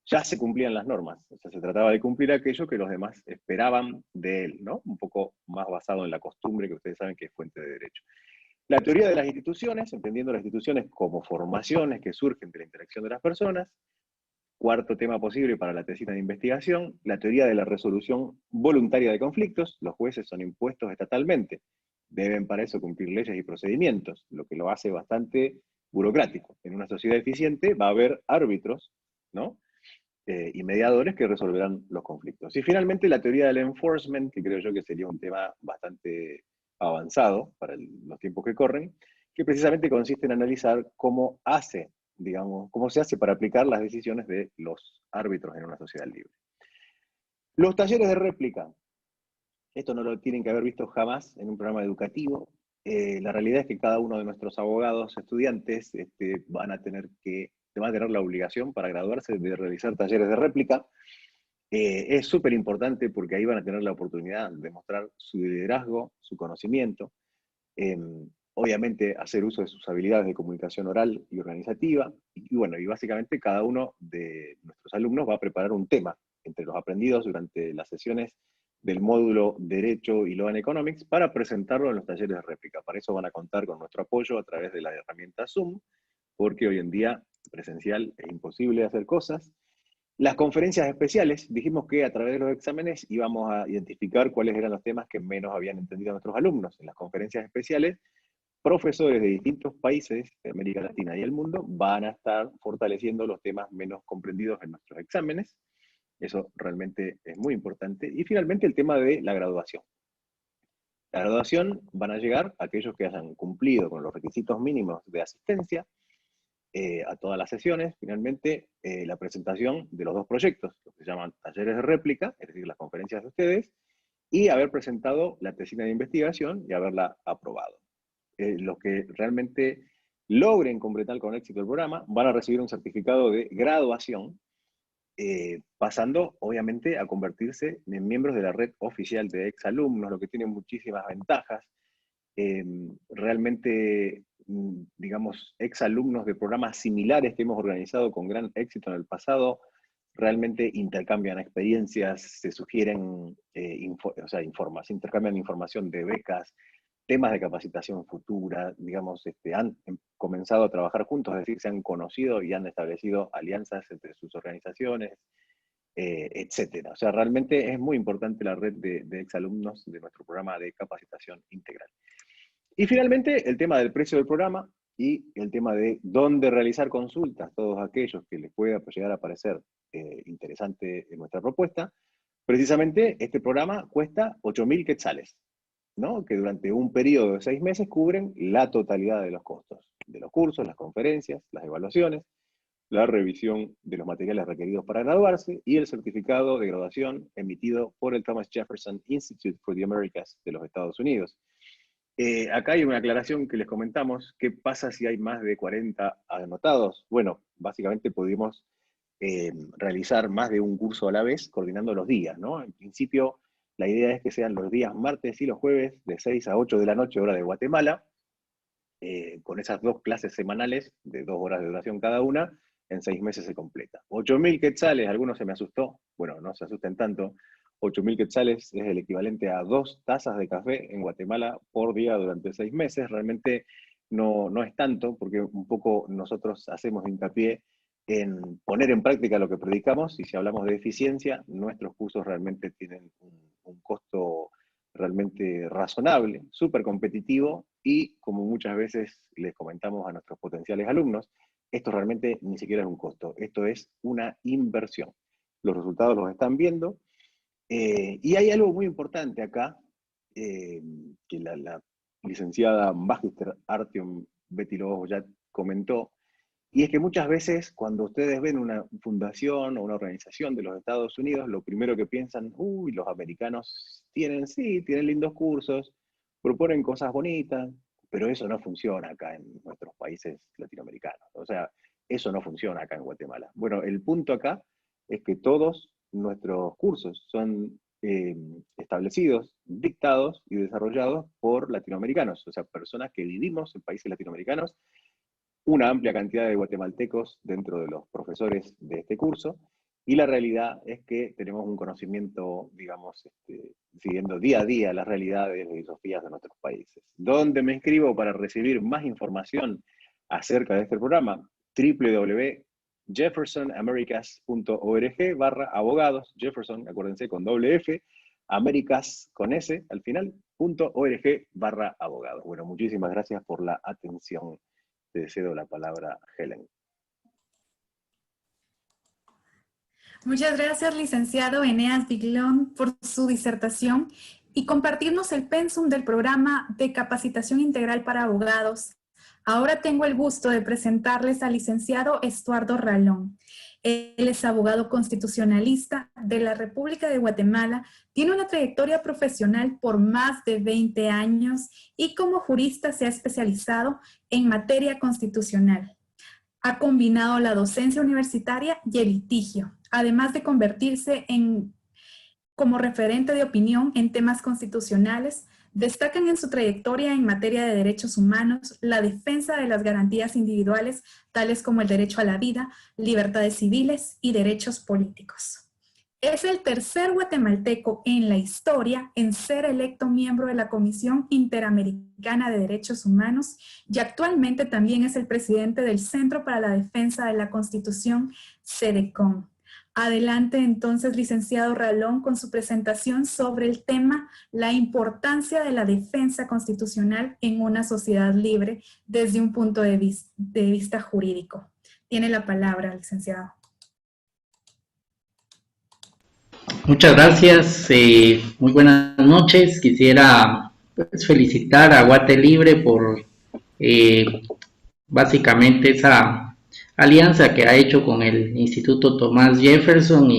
ya se cumplían las normas. O sea, se trataba de cumplir aquello que los demás esperaban de él, ¿no? Un poco más basado en la costumbre, que ustedes saben que es fuente de derecho. La teoría de las instituciones, entendiendo las instituciones como formaciones que surgen de la interacción de las personas. Cuarto tema posible para la tesina de investigación, la teoría de la resolución voluntaria de conflictos. Los jueces son impuestos estatalmente. Deben para eso cumplir leyes y procedimientos, lo que lo hace bastante burocrático. En una sociedad eficiente va a haber árbitros, ¿no? Y mediadores que resolverán los conflictos. Y finalmente la teoría del enforcement, que creo yo que sería un tema bastante avanzado para los tiempos que corren, que precisamente consiste en analizar cómo se hace para aplicar las decisiones de los árbitros en una sociedad libre. Los talleres de réplica. Esto no lo tienen que haber visto jamás en un programa educativo. La realidad es que cada uno de nuestros abogados, estudiantes, van a tener la obligación para graduarse de realizar talleres de réplica. Es súper importante porque ahí van a tener la oportunidad de mostrar su liderazgo, su conocimiento, obviamente hacer uso de sus habilidades de comunicación oral y organizativa, y bueno, y básicamente cada uno de nuestros alumnos va a preparar un tema entre los aprendidos durante las sesiones del módulo Derecho y Law and Economics para presentarlo en los talleres de réplica. Para eso van a contar con nuestro apoyo a través de la herramienta Zoom, porque hoy en día presencial es imposible hacer cosas. Las conferencias especiales, dijimos que a través de los exámenes íbamos a identificar cuáles eran los temas que menos habían entendido nuestros alumnos. En las conferencias especiales, profesores de distintos países de América Latina y el mundo van a estar fortaleciendo los temas menos comprendidos en nuestros exámenes. Eso realmente es muy importante. Y finalmente el tema de la graduación. La graduación van a llegar aquellos que hayan cumplido con los requisitos mínimos de asistencia a todas las sesiones. Finalmente, la presentación de los dos proyectos, lo que se llaman talleres de réplica, es decir, las conferencias de ustedes, y haber presentado la tesina de investigación y haberla aprobado. Los que realmente logren completar con éxito el programa van a recibir un certificado de graduación, pasando obviamente a convertirse en miembros de la red oficial de exalumnos, lo que tiene muchísimas ventajas. Realmente, digamos, exalumnos de programas similares que hemos organizado con gran éxito en el pasado, realmente intercambian experiencias, se sugieren, se intercambian información de becas, temas de capacitación futura, digamos, han comenzado a trabajar juntos, es decir, se han conocido y han establecido alianzas entre sus organizaciones, etcétera. O sea, realmente es muy importante la red de exalumnos de nuestro programa de capacitación integral. Y finalmente, el tema del precio del programa y el tema de dónde realizar consultas, todos aquellos que les pueda llegar a parecer interesante en nuestra propuesta. Precisamente, este programa cuesta 8.000 quetzales, ¿no? Que durante un periodo de 6 meses cubren la totalidad de los costos, de los cursos, las conferencias, las evaluaciones, la revisión de los materiales requeridos para graduarse y el certificado de graduación emitido por el Thomas Jefferson Institute for the Americas de los Estados Unidos. Acá hay una aclaración que les comentamos. ¿Qué pasa si hay más de 40 anotados? Bueno, básicamente pudimos realizar más de un curso a la vez, coordinando los días, ¿no? En principio, la idea es que sean los días martes y los jueves, de 6 a 8 de la noche, hora de Guatemala, con esas 2 clases semanales, de 2 horas de duración cada una, en 6 meses se completa. 8.000 quetzales, algunos se me asustó, bueno, no se asusten tanto. 8.000 quetzales es el equivalente a 2 tazas de café en Guatemala por día durante 6 meses. Realmente no es tanto, porque un poco nosotros hacemos hincapié en poner en práctica lo que predicamos, y si hablamos de eficiencia, nuestros cursos realmente tienen un costo realmente razonable, súper competitivo, y como muchas veces les comentamos a nuestros potenciales alumnos, esto realmente ni siquiera es un costo, esto es una inversión. Los resultados los están viendo. Y hay algo muy importante acá, que la licenciada Magister Artyom Betty Lobos ya comentó, Y es que muchas veces cuando ustedes ven una fundación o una organización de los Estados Unidos, lo primero que piensan, uy, los americanos tienen lindos cursos, proponen cosas bonitas, pero eso no funciona acá en nuestros países latinoamericanos. O sea, eso no funciona acá en Guatemala. Bueno, el punto acá es que todos nuestros cursos son establecidos, dictados y desarrollados por latinoamericanos, o sea, personas que vivimos en países latinoamericanos, una amplia cantidad de guatemaltecos dentro de los profesores de este curso, y la realidad es que tenemos un conocimiento, digamos, siguiendo día a día las realidades y filosofías de nuestros países. ¿Dónde me inscribo para recibir más información acerca de este programa? www.jeffersonamericas.org/abogados, Jefferson, acuérdense, con doble F, Américas con S al final, .org/abogados. Bueno, muchísimas gracias por la atención. Te cedo la palabra, Helen. Muchas gracias, licenciado Eneas Biglón, por su disertación y compartirnos el pensum del programa de capacitación integral para abogados. Ahora tengo el gusto de presentarles al licenciado Estuardo Ralón. Él es abogado constitucionalista de la República de Guatemala, tiene una trayectoria profesional por más de 20 años y como jurista se ha especializado en materia constitucional. Ha combinado la docencia universitaria y el litigio, además de convertirse como referente de opinión en temas constitucionales. Destacan en su trayectoria en materia de derechos humanos la defensa de las garantías individuales, tales como el derecho a la vida, libertades civiles y derechos políticos. Es el tercer guatemalteco en la historia en ser electo miembro de la Comisión Interamericana de Derechos Humanos y actualmente también es el presidente del Centro para la Defensa de la Constitución, CEDECON. Adelante entonces, licenciado Ralón, con su presentación sobre el tema la importancia de la defensa constitucional en una sociedad libre desde un punto de vista jurídico. Tiene la palabra, licenciado. Muchas gracias, muy buenas noches. Quisiera felicitar a Guate Libre por básicamente esa alianza que ha hecho con el Instituto Thomas Jefferson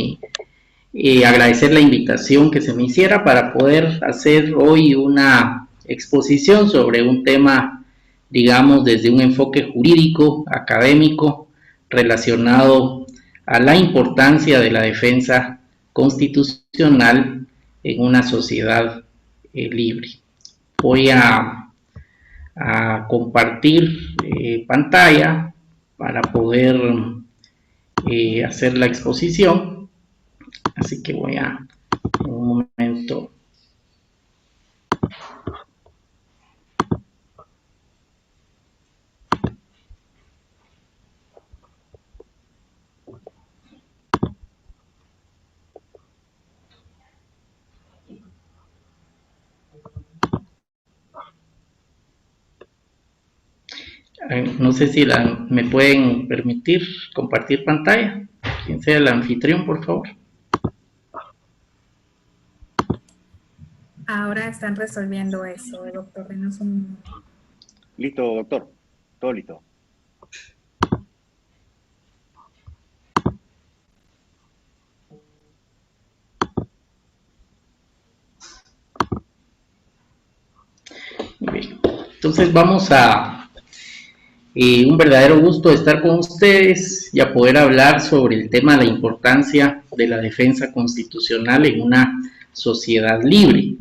y agradecer la invitación que se me hiciera para poder hacer hoy una exposición sobre un tema, digamos, desde un enfoque jurídico, académico, relacionado a la importancia de la defensa constitucional en una sociedad libre. Voy a compartir pantalla para poder hacer la exposición, así que voy a un momento. No sé si me pueden permitir compartir pantalla. Quien sea el anfitrión, por favor. Ahora están resolviendo eso, doctor. Denos un minuto. Listo, doctor. Todo listo. Muy bien. Entonces vamos a un verdadero gusto estar con ustedes y a poder hablar sobre el tema de la importancia de la defensa constitucional en una sociedad libre.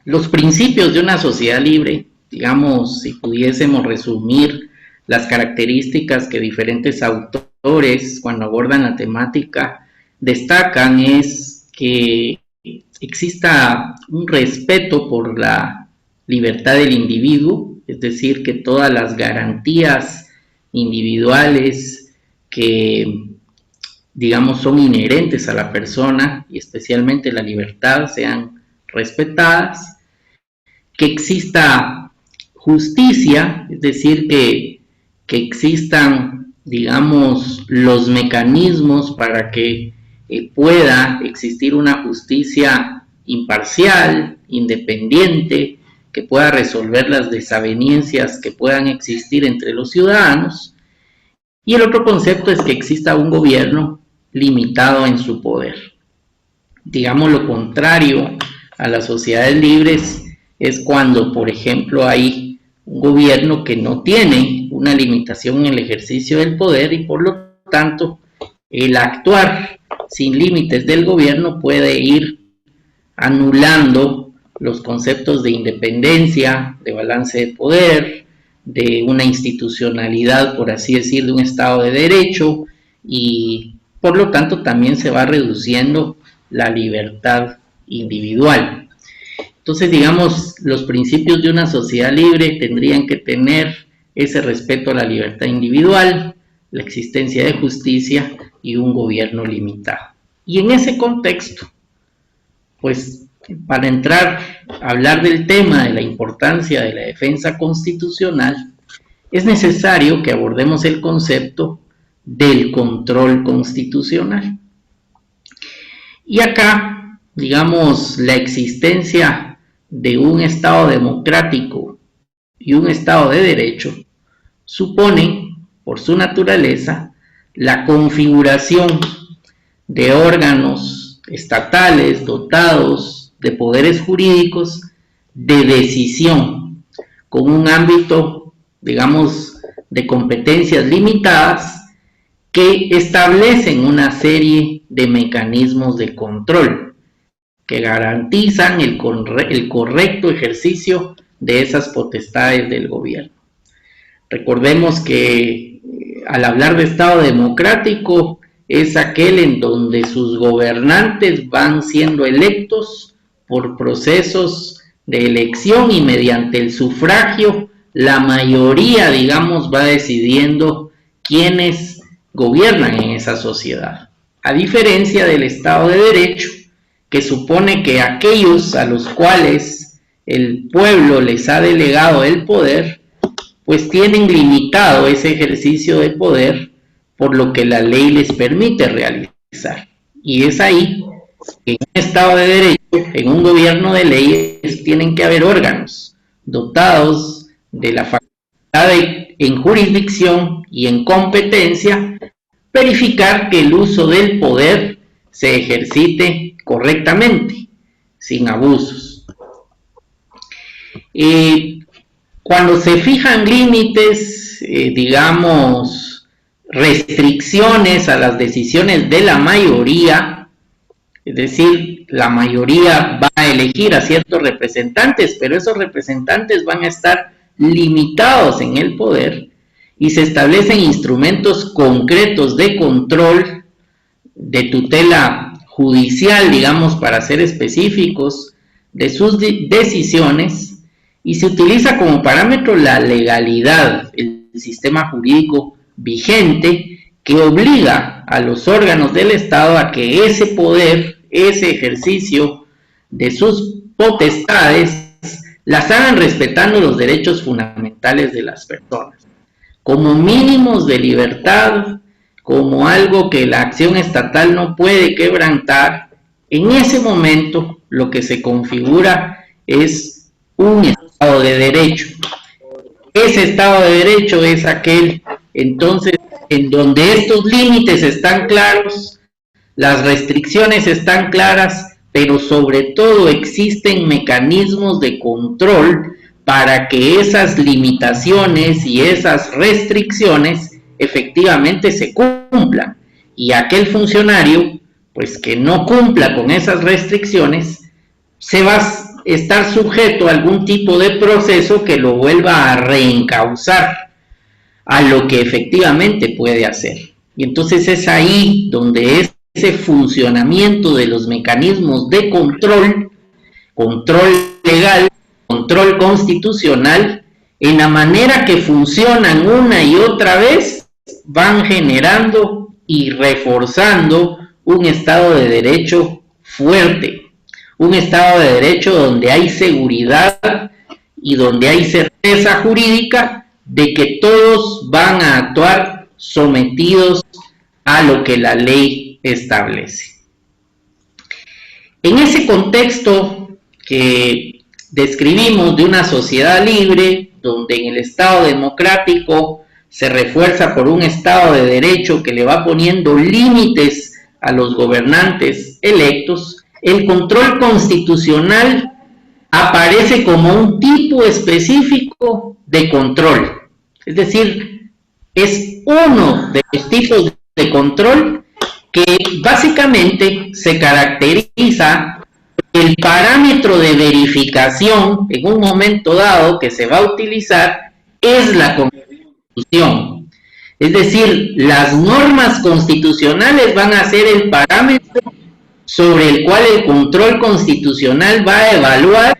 Los principios de una sociedad libre, digamos, si pudiésemos resumir las características que diferentes autores cuando abordan la temática destacan, es que exista un respeto por la libertad del individuo, es decir, que todas las garantías individuales que, digamos, son inherentes a la persona y especialmente la libertad sean respetadas, que exista justicia, es decir, que existan, digamos, los mecanismos para que pueda existir una justicia imparcial, independiente, que pueda resolver las desavenencias que puedan existir entre los ciudadanos. Y el otro concepto es que exista un gobierno limitado en su poder. Digamos, lo contrario a las sociedades libres es cuando, por ejemplo, hay un gobierno que no tiene una limitación en el ejercicio del poder y por lo tanto el actuar sin límites del gobierno puede ir anulando los conceptos de independencia, de balance de poder, de una institucionalidad, por así decir, de un Estado de Derecho, y por lo tanto también se va reduciendo la libertad individual. Entonces, digamos, los principios de una sociedad libre tendrían que tener ese respeto a la libertad individual, la existencia de justicia y un gobierno limitado. Y en ese contexto, pues, para entrar a hablar del tema de la importancia de la defensa constitucional, es necesario que abordemos el concepto del control constitucional. Y acá, digamos, la existencia de un Estado democrático y un Estado de derecho supone, por su naturaleza, la configuración de órganos estatales dotados de poderes jurídicos de decisión, con un ámbito, digamos, de competencias limitadas que establecen una serie de mecanismos de control que garantizan el correcto ejercicio de esas potestades del gobierno. Recordemos que al hablar de Estado democrático es aquel en donde sus gobernantes van siendo electos por procesos de elección y mediante el sufragio la mayoría, digamos, va decidiendo quiénes gobiernan en esa sociedad. A diferencia del Estado de Derecho, que supone que aquellos a los cuales el pueblo les ha delegado el poder, pues tienen limitado ese ejercicio de poder por lo que la ley les permite realizar. Y es ahí que en un Estado de Derecho, en un gobierno de leyes, tienen que haber órganos dotados de la facultad de, en jurisdicción y en competencia, verificar que el uso del poder se ejercite correctamente, sin abusos. Cuando se fijan límites, digamos, restricciones a las decisiones de la mayoría, es decir, la mayoría va a elegir a ciertos representantes, pero esos representantes van a estar limitados en el poder y se establecen instrumentos concretos de control, de tutela judicial, digamos, para ser específicos, de sus decisiones, y se utiliza como parámetro la legalidad, el sistema jurídico vigente que obliga a los órganos del Estado a que ese poder, ese ejercicio de sus potestades, las hagan respetando los derechos fundamentales de las personas, como mínimos de libertad, como algo que la acción estatal no puede quebrantar. En ese momento lo que se configura es un Estado de Derecho. Ese Estado de Derecho es aquel, entonces, en donde estos límites están claros, las restricciones están claras, pero sobre todo existen mecanismos de control para que esas limitaciones y esas restricciones efectivamente se cumplan. Y aquel funcionario, pues que no cumpla con esas restricciones, se va a estar sujeto a algún tipo de proceso que lo vuelva a reencauzar a lo que efectivamente puede hacer. Y entonces es ahí donde ese funcionamiento de los mecanismos de control, control legal, control constitucional, en la manera que funcionan una y otra vez, van generando y reforzando un Estado de Derecho fuerte, un Estado de Derecho donde hay seguridad y donde hay certeza jurídica de que todos van a actuar sometidos a lo que la ley establece. En ese contexto que describimos de una sociedad libre, donde en el Estado democrático se refuerza por un Estado de Derecho que le va poniendo límites a los gobernantes electos, el control constitucional aparece como un tipo específico de control. Es decir, es uno de los tipos de control que básicamente se caracteriza el parámetro de verificación en un momento dado que se va a utilizar es la Constitución. Es decir, las normas constitucionales van a ser el parámetro sobre el cual el control constitucional va a evaluar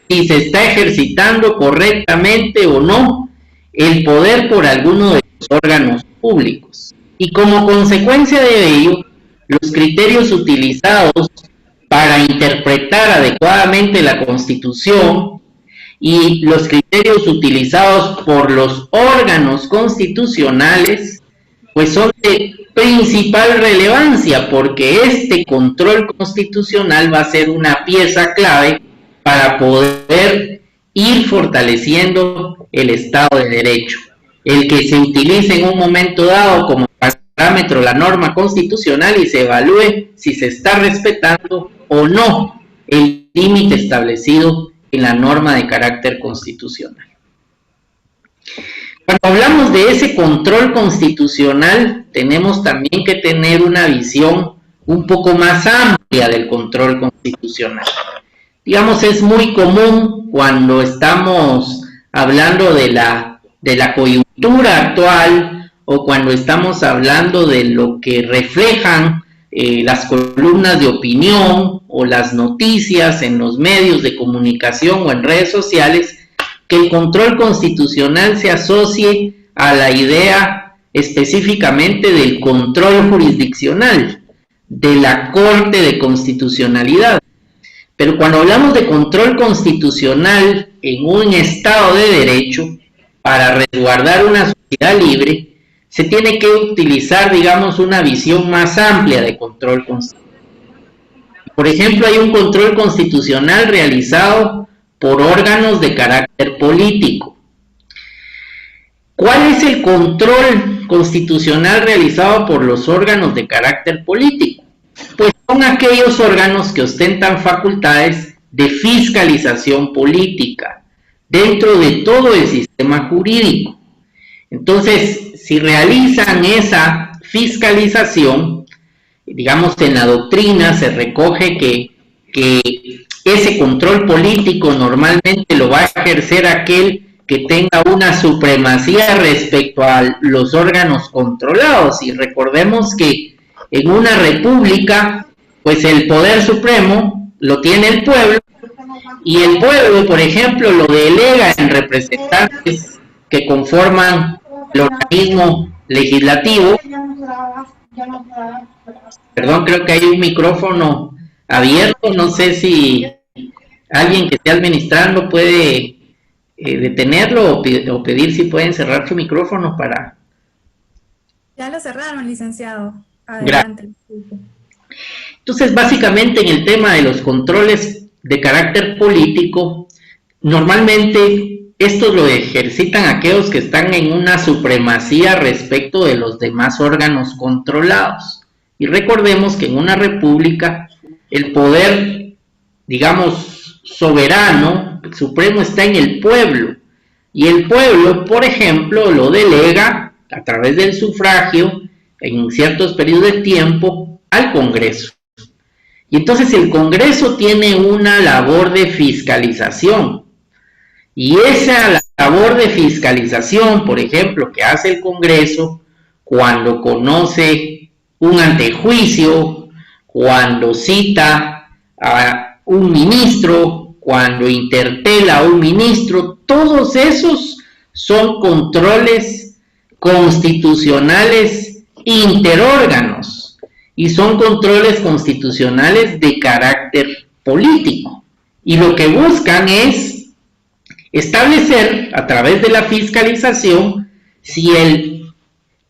si se está ejercitando correctamente o no el poder por alguno de los órganos públicos. Y como consecuencia de ello, los criterios utilizados para interpretar adecuadamente la Constitución y los criterios utilizados por los órganos constitucionales, pues son de principal relevancia, porque este control constitucional va a ser una pieza clave para poder ir fortaleciendo el Estado de Derecho. El que se utilice en un momento dado como parámetro la norma constitucional y se evalúe si se está respetando o no el límite establecido en la norma de carácter constitucional. Cuando hablamos de ese control constitucional, tenemos también que tener una visión un poco más amplia del control constitucional. Digamos, es muy común cuando estamos hablando de la coyuntura actual o cuando estamos hablando de lo que reflejan las columnas de opinión o las noticias en los medios de comunicación o en redes sociales, que el control constitucional se asocie a la idea específicamente del control jurisdiccional, de la Corte de Constitucionalidad. Pero cuando hablamos de control constitucional en un Estado de Derecho, para resguardar una sociedad libre, se tiene que utilizar, digamos, una visión más amplia de control constitucional. Por ejemplo, hay un control constitucional realizado por órganos de carácter político. ¿Cuál es el control constitucional realizado por los órganos de carácter político? Pues son aquellos órganos que ostentan facultades de fiscalización política dentro de todo el sistema jurídico. Entonces, si realizan esa fiscalización, digamos, en la doctrina se recoge que ese control político normalmente lo va a ejercer aquel que tenga una supremacía respecto a los órganos controlados. Y recordemos que en una república, pues el poder supremo lo tiene el pueblo, y el pueblo, por ejemplo, lo delega en representantes que conforman el organismo legislativo. Perdón, creo que hay un micrófono abierto, no sé si alguien que esté administrando puede detenerlo o pedir si pueden cerrar su micrófono para... Ya lo cerraron, licenciado. Adelante. Entonces, básicamente en el tema de los controles de carácter político, normalmente estos lo ejercitan aquellos que están en una supremacía respecto de los demás órganos controlados. Y recordemos que en una república el poder, digamos, soberano, el supremo, está en el pueblo. Y el pueblo, por ejemplo, lo delega a través del sufragio en ciertos periodos de tiempo al Congreso. Y entonces el Congreso tiene una labor de fiscalización. Y esa labor de fiscalización, por ejemplo, que hace el Congreso cuando conoce un antejuicio, cuando cita a un ministro, cuando interpela a un ministro, todos esos son controles constitucionales interórganos y son controles constitucionales de carácter político. Y lo que buscan es establecer a través de la fiscalización si el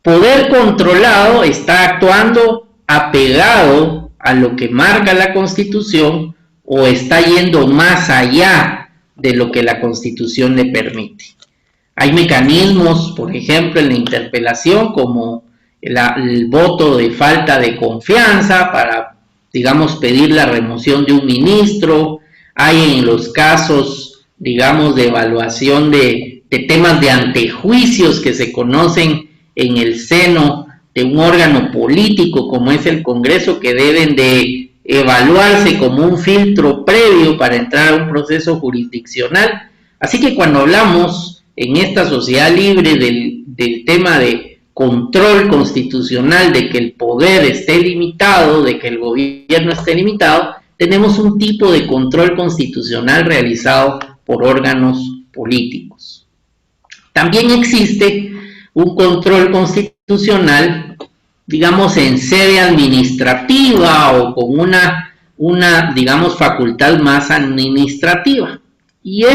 poder controlado está actuando apegado a lo que marca la Constitución o está yendo más allá de lo que la Constitución le permite. Hay mecanismos, por ejemplo, en la interpelación, como el voto de falta de confianza para, digamos, pedir la remoción de un ministro. Hay en los casos, digamos, de evaluación de temas de antejuicios que se conocen en el seno de un órgano político como es el Congreso, que deben de evaluarse como un filtro previo para entrar a un proceso jurisdiccional. Así que cuando hablamos en esta sociedad libre del tema de control constitucional, de que el poder esté limitado, de que el gobierno esté limitado, tenemos un tipo de control constitucional realizado por órganos políticos. También existe un control constitucional, digamos, en sede administrativa o con una digamos, facultad más administrativa. Y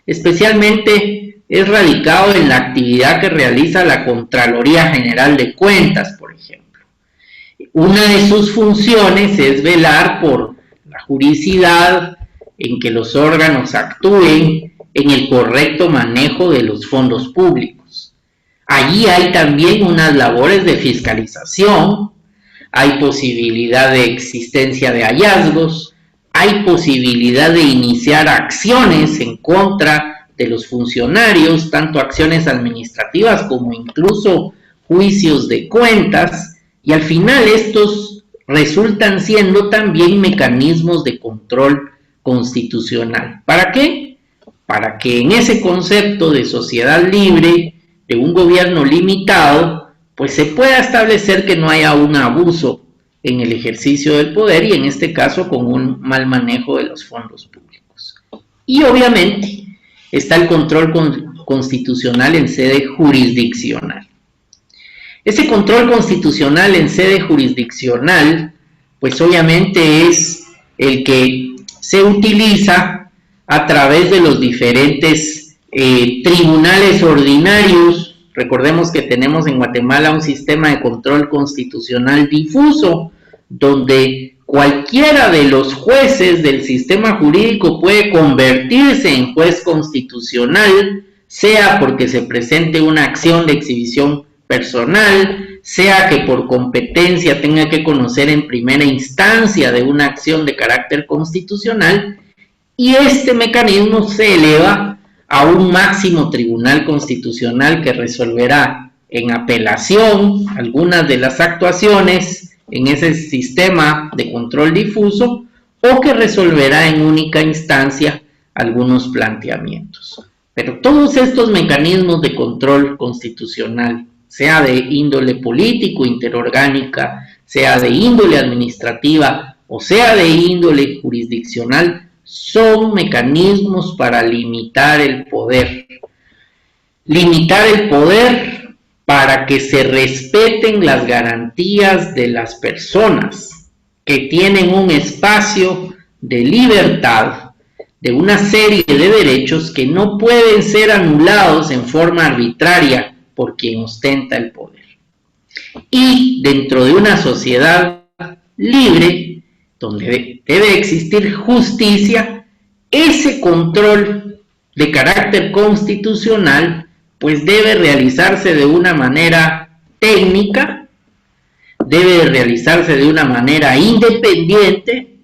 especialmente es radicado en la actividad que realiza la Contraloría General de Cuentas, por ejemplo. Una de sus funciones es velar por la juridicidad, en que los órganos actúen en el correcto manejo de los fondos públicos. Allí hay también unas labores de fiscalización, hay posibilidad de existencia de hallazgos, hay posibilidad de iniciar acciones en contra de los funcionarios, tanto acciones administrativas como incluso juicios de cuentas, y al final estos resultan siendo también mecanismos de control constitucional. ¿Para qué? Para que en ese concepto de sociedad libre, de un gobierno limitado, pues se pueda establecer que no haya un abuso en el ejercicio del poder y en este caso con un mal manejo de los fondos públicos. Y obviamente está el control constitucional en sede jurisdiccional. Ese control constitucional en sede jurisdiccional, pues obviamente es el que se utiliza a través de los diferentes tribunales ordinarios. Recordemos que tenemos en Guatemala un sistema de control constitucional difuso, donde cualquiera de los jueces del sistema jurídico puede convertirse en juez constitucional, sea porque se presente una acción de exhibición personal, sea que por competencia tenga que conocer en primera instancia de una acción de carácter constitucional, y este mecanismo se eleva a un máximo tribunal constitucional que resolverá en apelación algunas de las actuaciones en ese sistema de control difuso, o que resolverá en única instancia algunos planteamientos. Pero todos estos mecanismos de control constitucional, sea de índole político, interorgánica, sea de índole administrativa o sea de índole jurisdiccional, son mecanismos para limitar el poder. Limitar el poder para que se respeten las garantías de las personas que tienen un espacio de libertad, de una serie de derechos que no pueden ser anulados en forma arbitraria por quien ostenta el poder. Y dentro de una sociedad libre, donde debe existir justicia, ese control de carácter constitucional pues debe realizarse de una manera técnica, debe realizarse de una manera independiente,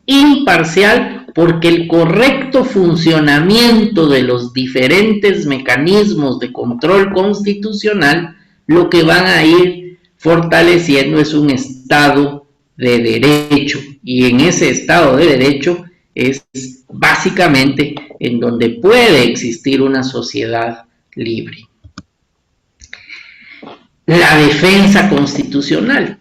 imparcial, porque el correcto funcionamiento de los diferentes mecanismos de control constitucional lo que van a ir fortaleciendo es un Estado de derecho, y en ese Estado de derecho es básicamente en donde puede existir una sociedad libre. La defensa constitucional.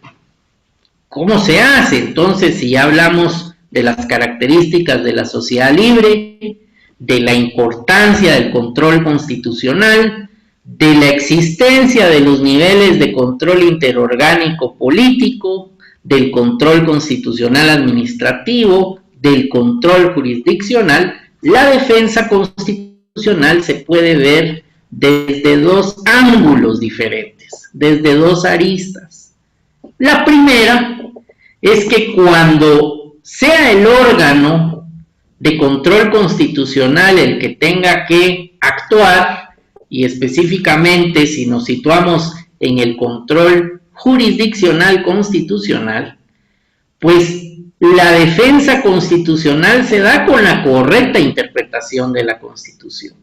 ¿Cómo se hace? Entonces, si ya hablamos de las características de la sociedad libre, de la importancia del control constitucional, de la existencia de los niveles de control interorgánico político, del control constitucional administrativo, del control jurisdiccional, la defensa constitucional se puede ver desde dos ángulos diferentes, desde dos aristas. La primera es que cuando sea el órgano de control constitucional el que tenga que actuar, y específicamente si nos situamos en el control jurisdiccional constitucional, pues la defensa constitucional se da con la correcta interpretación de la Constitución.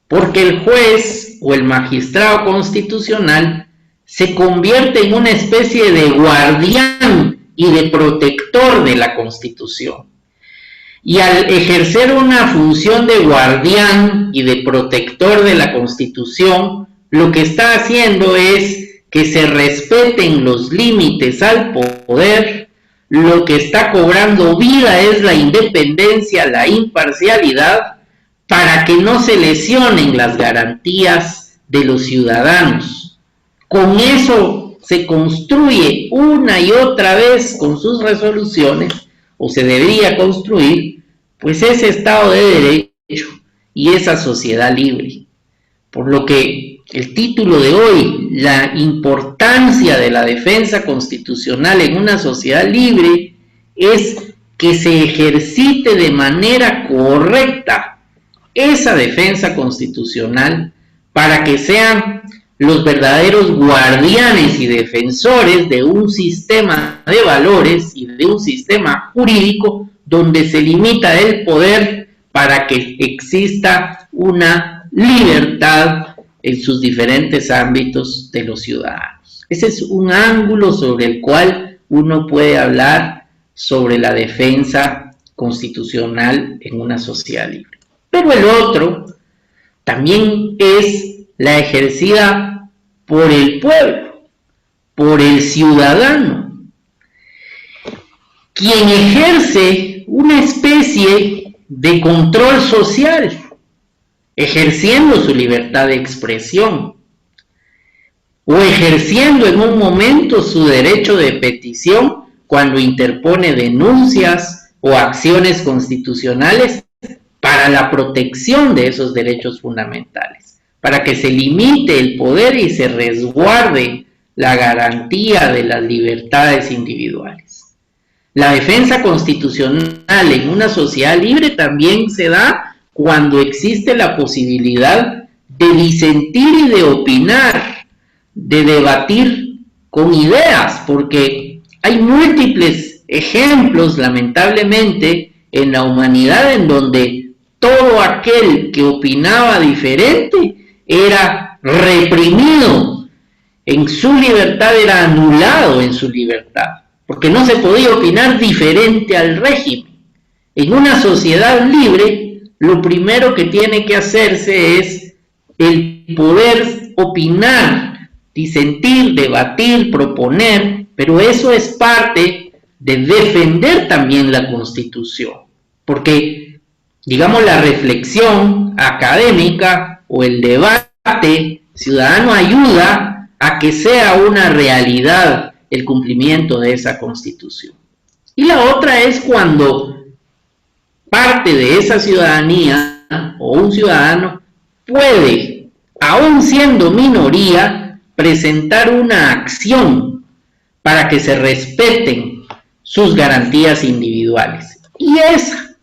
Porque el juez o el magistrado constitucional se convierte en una especie de guardián y de protector de la Constitución. Y al ejercer una función de guardián y de protector de la Constitución, lo que está haciendo es que se respeten los límites al poder. Lo que está cobrando vida es la independencia, la imparcialidad, para que no se lesionen las garantías de los ciudadanos. Con eso se construye una y otra vez con sus resoluciones, o se debería construir, pues ese Estado de Derecho y esa sociedad libre. Por lo que el título de hoy, la importancia de la defensa constitucional en una sociedad libre, es que se ejercite de manera correcta esa defensa constitucional para que sean los verdaderos guardianes y defensores de un sistema de valores y de un sistema jurídico donde se limita el poder para que exista una libertad en sus diferentes ámbitos de los ciudadanos. Ese es un ángulo sobre el cual uno puede hablar sobre la defensa constitucional en una sociedad libre. Pero el otro también es la ejercida por el pueblo, por el ciudadano, quien ejerce una especie de control social, ejerciendo su libertad de expresión, o ejerciendo en un momento su derecho de petición cuando interpone denuncias o acciones constitucionales para la protección de esos derechos fundamentales, para que se limite el poder y se resguarde la garantía de las libertades individuales. La defensa constitucional en una sociedad libre también se da cuando existe la posibilidad de disentir y de opinar, de debatir con ideas, porque hay múltiples ejemplos, lamentablemente, en la humanidad en donde todo aquel que opinaba diferente era reprimido en su libertad, era anulado en su libertad, porque no se podía opinar diferente al régimen. En una sociedad libre, lo primero que tiene que hacerse es el poder opinar, disentir, debatir, proponer, pero eso es parte de defender también la Constitución, porque, digamos, la reflexión académica o el debate ciudadano ayuda a que sea una realidad el cumplimiento de esa Constitución. Y la otra es cuando parte de esa ciudadanía o un ciudadano puede, aún siendo minoría, presentar una acción para que se respeten sus garantías individuales. Y esa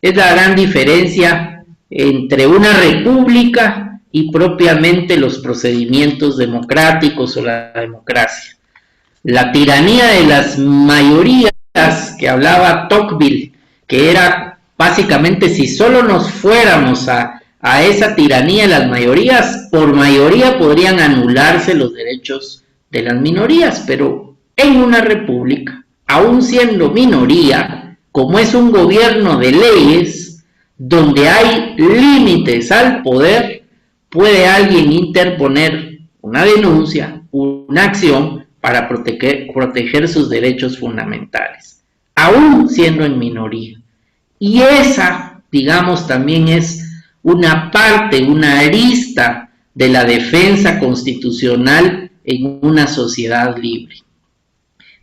es la gran diferencia entre una república y propiamente los procedimientos democráticos o la democracia. La tiranía de las mayorías que hablaba Tocqueville, que era básicamente si solo nos fuéramos a esa tiranía de las mayorías, por mayoría podrían anularse los derechos de las minorías, pero en una república, aún siendo minoría, como es un gobierno de leyes, donde hay límites al poder, puede alguien interponer una denuncia, una acción para proteger sus derechos fundamentales, aún siendo en minoría. Y esa, digamos, también es una parte, una arista de la defensa constitucional en una sociedad libre.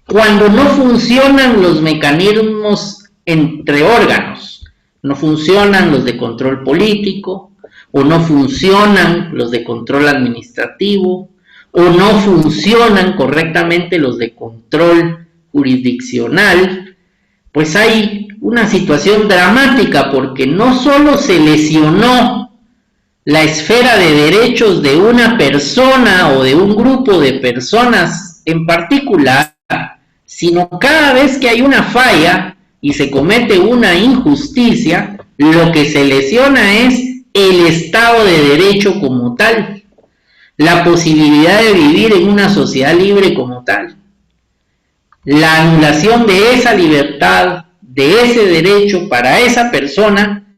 Cuando no funcionan los mecanismos entre órganos, no funcionan los de control político, o no funcionan los de control administrativo, o no funcionan correctamente los de control jurisdiccional, pues hay una situación dramática, porque no solo se lesionó la esfera de derechos de una persona o de un grupo de personas en particular, sino cada vez que hay una falla y se comete una injusticia, lo que se lesiona es el Estado de Derecho como tal, la posibilidad de vivir en una sociedad libre como tal. La anulación de esa libertad, de ese derecho para esa persona,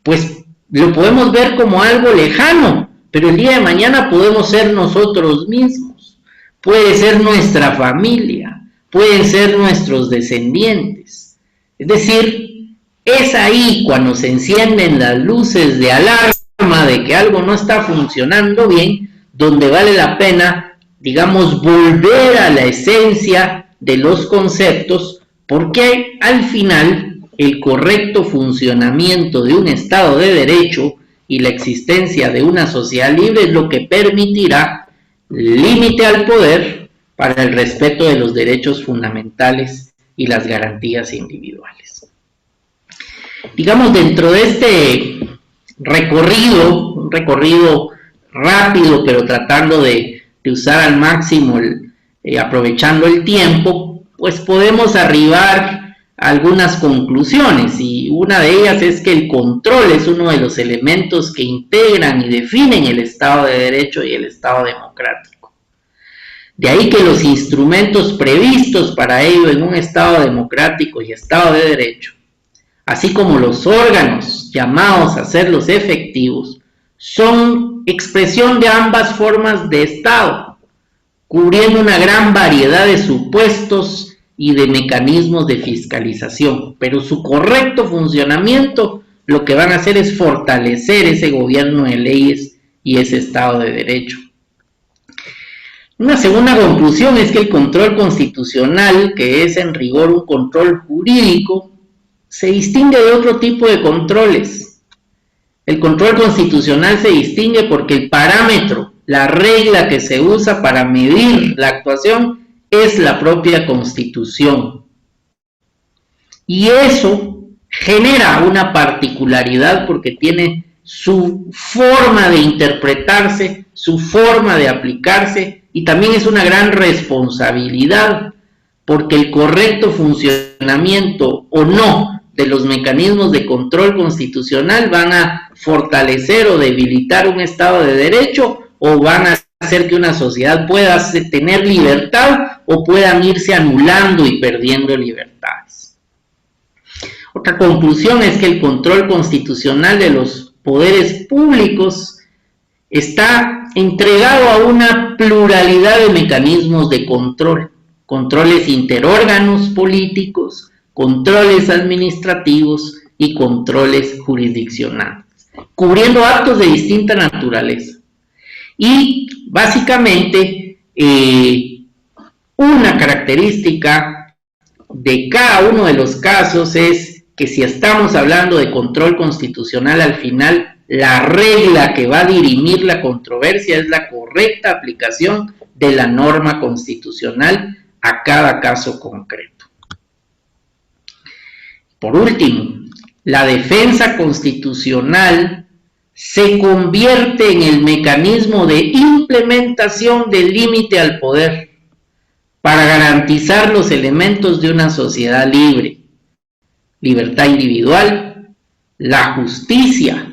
pues lo podemos ver como algo lejano, pero el día de mañana podemos ser nosotros mismos, puede ser nuestra familia, pueden ser nuestros descendientes. Es decir, es ahí cuando se encienden las luces de alarma de que algo no está funcionando bien, donde vale la pena, digamos, volver a la esencia de los conceptos, porque al final el correcto funcionamiento de un Estado de Derecho y la existencia de una sociedad libre es lo que permitirá límite al poder para el respeto de los derechos fundamentales y las garantías individuales. Digamos, dentro de este recorrido, un recorrido rápido, pero tratando de usar al máximo aprovechando el tiempo, pues podemos arribar a algunas conclusiones, y una de ellas es que el control es uno de los elementos que integran y definen el Estado de Derecho y el Estado democrático. De ahí que los instrumentos previstos para ello en un Estado democrático y Estado de Derecho, así como los órganos llamados a hacerlos efectivos, son expresión de ambas formas de Estado, cubriendo una gran variedad de supuestos y de mecanismos de fiscalización, pero su correcto funcionamiento lo que van a hacer es fortalecer ese gobierno de leyes y ese Estado de Derecho. Una segunda conclusión es que el control constitucional, que es en rigor un control jurídico, se distingue de otro tipo de controles. El control constitucional se distingue porque el parámetro, la regla que se usa para medir la actuación es la propia Constitución. Y eso genera una particularidad porque tiene su forma de interpretarse, su forma de aplicarse, y también es una gran responsabilidad, porque el correcto funcionamiento o no de los mecanismos de control constitucional van a fortalecer o debilitar un Estado de Derecho, o van a hacer que una sociedad pueda tener libertad o puedan irse anulando y perdiendo libertades. Otra conclusión es que el control constitucional de los poderes públicos está entregado a una pluralidad de mecanismos de control, controles interórganos políticos, controles administrativos y controles jurisdiccionales, cubriendo actos de distinta naturaleza. Y básicamente una característica de cada uno de los casos es que si estamos hablando de control constitucional, al final la regla que va a dirimir la controversia es la correcta aplicación de la norma constitucional a cada caso concreto. Por último, la defensa constitucional se convierte en el mecanismo de implementación del límite al poder para garantizar los elementos de una sociedad libre, libertad individual, la justicia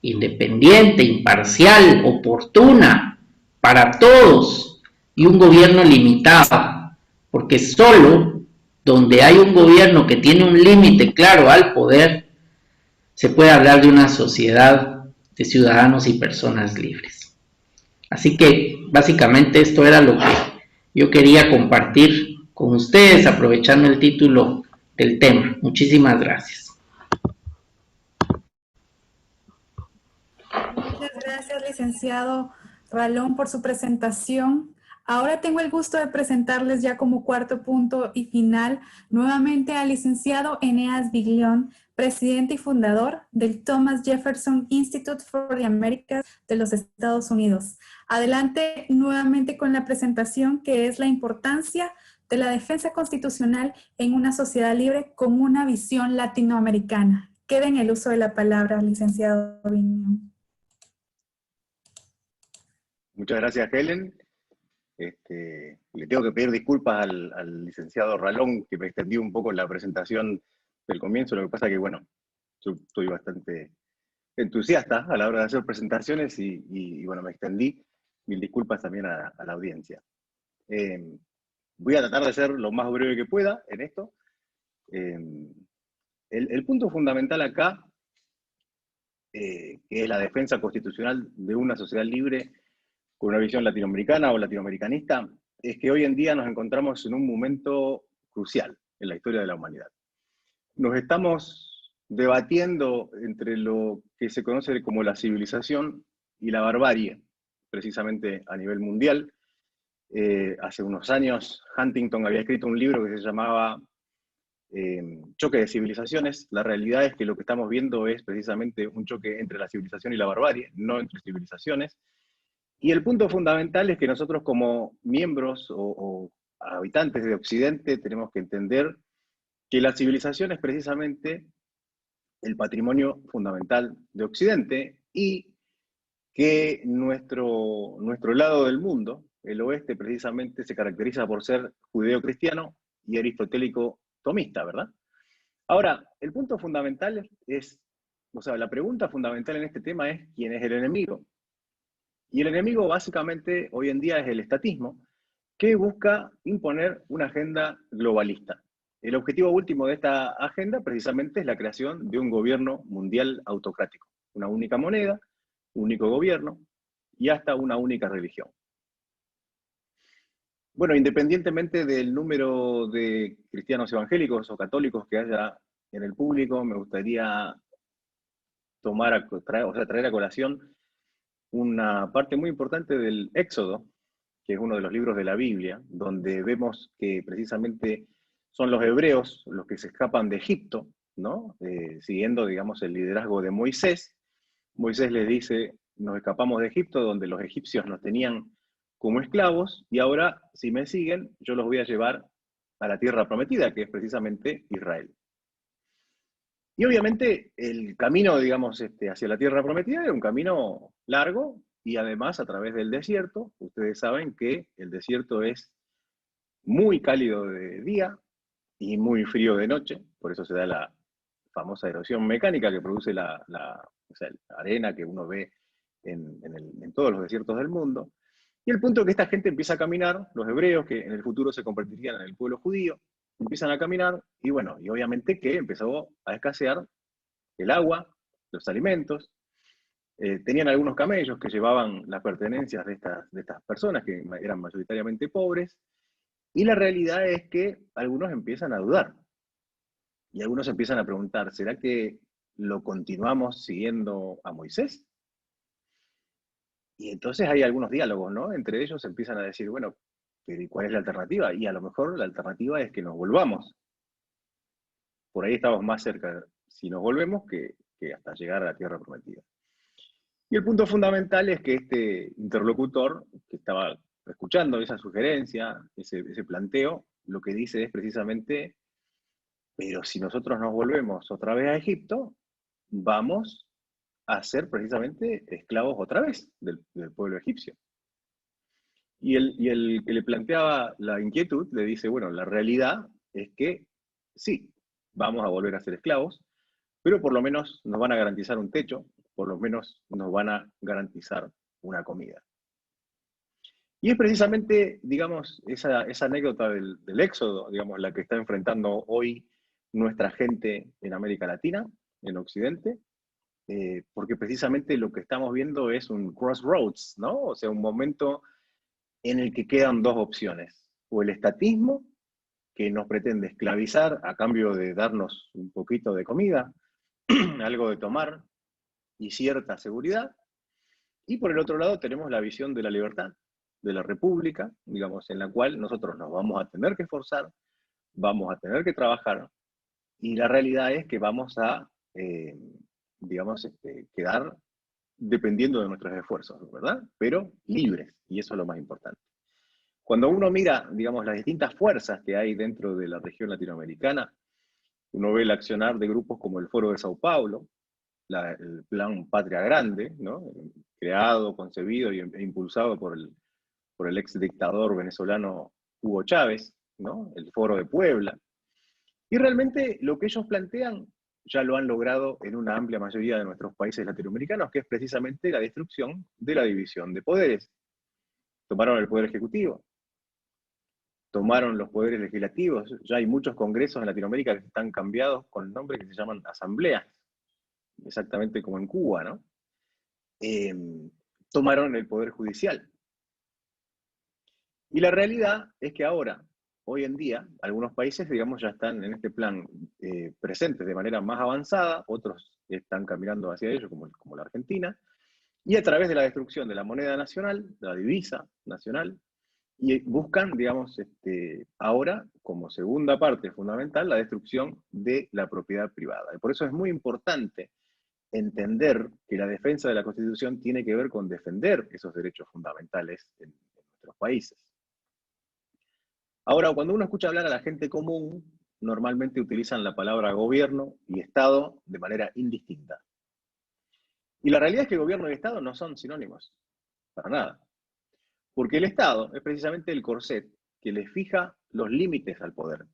independiente, imparcial, oportuna para todos, y un gobierno limitado, porque solo donde hay un gobierno que tiene un límite claro al poder, se puede hablar de una sociedad de ciudadanos y personas libres. Así que básicamente esto era lo que yo quería compartir con ustedes, aprovechando el título del tema. Muchísimas gracias. Muchas gracias, licenciado Ralón, por su presentación. Ahora tengo el gusto de presentarles ya como cuarto punto y final nuevamente al licenciado Eneas Biglione, presidente y fundador del Thomas Jefferson Institute for the Americas de los Estados Unidos. Adelante nuevamente con la presentación, que es la importancia de la defensa constitucional en una sociedad libre con una visión latinoamericana. Queda en el uso de la palabra, licenciado Binion. Muchas gracias, Helen. Le tengo que pedir disculpas al licenciado Ralón, que me extendió un poco la presentación del comienzo. Lo que pasa que, bueno, yo estoy bastante entusiasta a la hora de hacer presentaciones y bueno, me extendí. Mil disculpas también a la audiencia. Voy a tratar de ser lo más breve que pueda en esto. El punto fundamental acá, que es la defensa constitucional de una sociedad libre con una visión latinoamericana o latinoamericanista, es que hoy en día nos encontramos en un momento crucial en la historia de la humanidad. Nos estamos debatiendo entre lo que se conoce como la civilización y la barbarie, precisamente a nivel mundial. Hace unos años Huntington había escrito un libro que se llamaba Choque de Civilizaciones. La realidad es que lo que estamos viendo es precisamente un choque entre la civilización y la barbarie, no entre civilizaciones. Y el punto fundamental es que nosotros como miembros o habitantes de Occidente tenemos que entender que la civilización es precisamente el patrimonio fundamental de Occidente y que nuestro lado del mundo, el oeste, precisamente se caracteriza por ser judeo-cristiano y aristotélico-tomista, ¿verdad? Ahora, el punto fundamental es, o sea, la pregunta fundamental en este tema es ¿quién es el enemigo? Y el enemigo básicamente hoy en día es el estatismo, que busca imponer una agenda globalista. El objetivo último de esta agenda precisamente es la creación de un gobierno mundial autocrático. Una única moneda, un único gobierno y hasta una única religión. Bueno, independientemente del número de cristianos evangélicos o católicos que haya en el público, me gustaría traer a colación una parte muy importante del Éxodo, que es uno de los libros de la Biblia, donde vemos que precisamente son los hebreos los que se escapan de Egipto, ¿no? Siguiendo, digamos, el liderazgo de Moisés. Moisés les dice, nos escapamos de Egipto, donde los egipcios nos tenían como esclavos, y ahora, si me siguen, yo los voy a llevar a la tierra prometida, que es precisamente Israel. Y obviamente el camino, digamos, hacia la tierra prometida era un camino largo y además a través del desierto. Ustedes saben que el desierto es muy cálido de día y muy frío de noche, por eso se da la famosa erosión mecánica que produce la arena que uno ve en todos los desiertos del mundo. Y el punto es que esta gente empieza a caminar, los hebreos, que en el futuro se convertirían en el pueblo judío, empiezan a caminar, y bueno, y obviamente que empezó a escasear el agua, los alimentos. Tenían algunos camellos que llevaban las pertenencias de estas personas, que eran mayoritariamente pobres, y la realidad es que algunos empiezan a dudar, y algunos empiezan a preguntar, ¿será que lo continuamos siguiendo a Moisés? Y entonces hay algunos diálogos, ¿no? Entre ellos empiezan a decir, bueno, pero ¿y cuál es la alternativa? Y a lo mejor la alternativa es que nos volvamos. Por ahí estamos más cerca, si nos volvemos, que hasta llegar a la tierra prometida. Y el punto fundamental es que este interlocutor, que estaba escuchando esa sugerencia, ese planteo, lo que dice es precisamente, pero si nosotros nos volvemos otra vez a Egipto, vamos a ser precisamente esclavos otra vez del pueblo egipcio. Y el que le planteaba la inquietud le dice, bueno, la realidad es que sí, vamos a volver a ser esclavos, pero por lo menos nos van a garantizar un techo, por lo menos nos van a garantizar una comida. Y es precisamente, digamos, esa anécdota del éxodo, digamos, la que está enfrentando hoy nuestra gente en América Latina, en Occidente, porque precisamente lo que estamos viendo es un crossroads, ¿no? O sea, un momento en el que quedan dos opciones, o el estatismo, que nos pretende esclavizar a cambio de darnos un poquito de comida, algo de tomar y cierta seguridad, y por el otro lado tenemos la visión de la libertad, de la república, digamos, en la cual nosotros nos vamos a tener que esforzar, vamos a tener que trabajar, y la realidad es que vamos a, digamos, quedar dependiendo de nuestros esfuerzos, ¿verdad? Pero libres, y eso es lo más importante. Cuando uno mira, digamos, las distintas fuerzas que hay dentro de la región latinoamericana, uno ve el accionar de grupos como el Foro de Sao Paulo, el Plan Patria Grande, ¿no? Creado, concebido e impulsado por el ex dictador venezolano Hugo Chávez, ¿no? El Foro de Puebla. Y realmente lo que ellos plantean ya lo han logrado en una amplia mayoría de nuestros países latinoamericanos, que es precisamente la destrucción de la división de poderes. Tomaron el poder ejecutivo, tomaron los poderes legislativos, ya hay muchos congresos en Latinoamérica que están cambiados con nombres que se llaman asambleas, exactamente como en Cuba, ¿no? Tomaron el poder judicial. Y la realidad es que ahora, hoy en día, algunos países, digamos, ya están en este plan presentes de manera más avanzada, otros están caminando hacia ello, como la Argentina, y a través de la destrucción de la moneda nacional, de la divisa nacional, y buscan, digamos, ahora, como segunda parte fundamental, la destrucción de la propiedad privada. Y por eso es muy importante entender que la defensa de la Constitución tiene que ver con defender esos derechos fundamentales en nuestros países. Ahora, cuando uno escucha hablar a la gente común, normalmente utilizan la palabra gobierno y Estado de manera indistinta. Y la realidad es que gobierno y Estado no son sinónimos, para nada. Porque el Estado es precisamente el corset que le fija los límites al poder.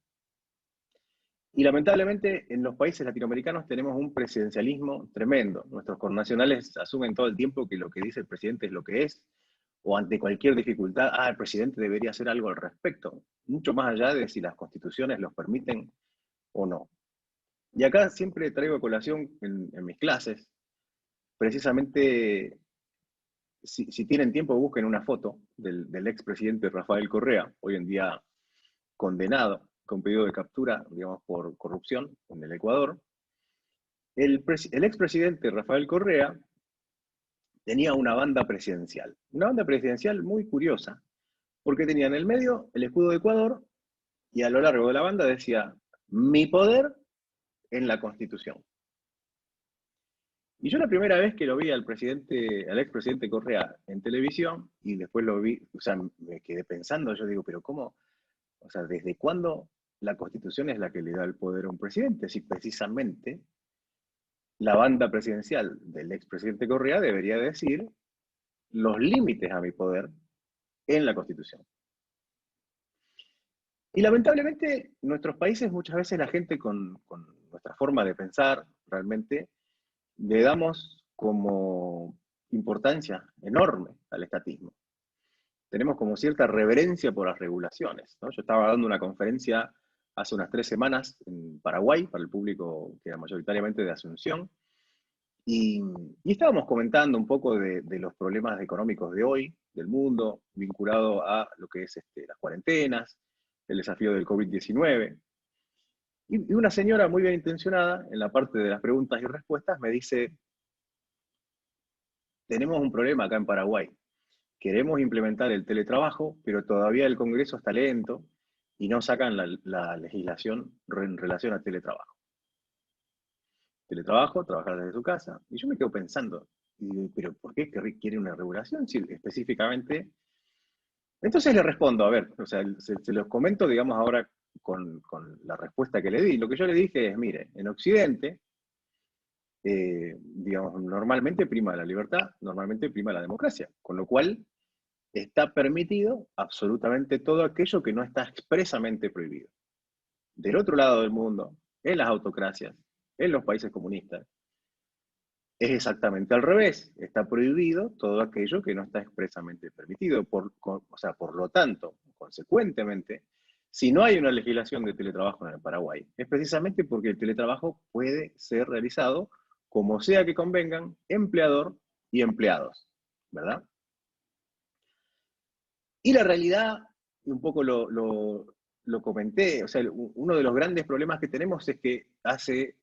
Y lamentablemente en los países latinoamericanos tenemos un presidencialismo tremendo. Nuestros connacionales asumen todo el tiempo que lo que dice el presidente es lo que es, o ante cualquier dificultad, el presidente debería hacer algo al respecto, mucho más allá de si las constituciones los permiten o no. Y acá siempre traigo a colación en mis clases, precisamente, si tienen tiempo, busquen una foto del expresidente Rafael Correa, hoy en día condenado con pedido de captura, digamos, por corrupción en el Ecuador. El expresidente Rafael Correa tenía una banda presidencial muy curiosa, porque tenía en el medio el escudo de Ecuador y a lo largo de la banda decía, mi poder en la Constitución. Y yo la primera vez que lo vi al expresidente Correa en televisión, y después lo vi, o sea, me quedé pensando, yo digo, pero ¿cómo? O sea, ¿desde cuándo la Constitución es la que le da el poder a un presidente? Si precisamente la banda presidencial del expresidente Correa debería decir los límites a mi poder en la Constitución. Y lamentablemente, en nuestros países muchas veces la gente con nuestra forma de pensar realmente le damos como importancia enorme al estatismo. Tenemos como cierta reverencia por las regulaciones, ¿no? Yo estaba dando una conferencia hace unas 3 semanas en Paraguay, para el público que era mayoritariamente de Asunción, y estábamos comentando un poco de los problemas económicos de hoy, del mundo, vinculado a lo que es las cuarentenas, el desafío del COVID-19. Y una señora muy bien intencionada, en la parte de las preguntas y respuestas, me dice, tenemos un problema acá en Paraguay. Queremos implementar el teletrabajo, pero todavía el Congreso está lento y no sacan la legislación en relación al teletrabajo. Teletrabajo, trabajar desde su casa. Y yo me quedo pensando, ¿pero por qué quiere una regulación? Si específicamente... Entonces le respondo, a ver, o sea, se los comento, digamos, ahora con la respuesta que le di. Lo que yo le dije es, mire, en Occidente, digamos, normalmente prima la libertad, normalmente prima la democracia, con lo cual está permitido absolutamente todo aquello que no está expresamente prohibido. Del otro lado del mundo, en las autocracias, en los países comunistas, es exactamente al revés. Está prohibido todo aquello que no está expresamente permitido. O sea, por lo tanto, consecuentemente, si no hay una legislación de teletrabajo en el Paraguay, es precisamente porque el teletrabajo puede ser realizado como sea que convengan empleador y empleados, ¿verdad? Y la realidad, y un poco lo comenté, o sea, uno de los grandes problemas que tenemos es que hace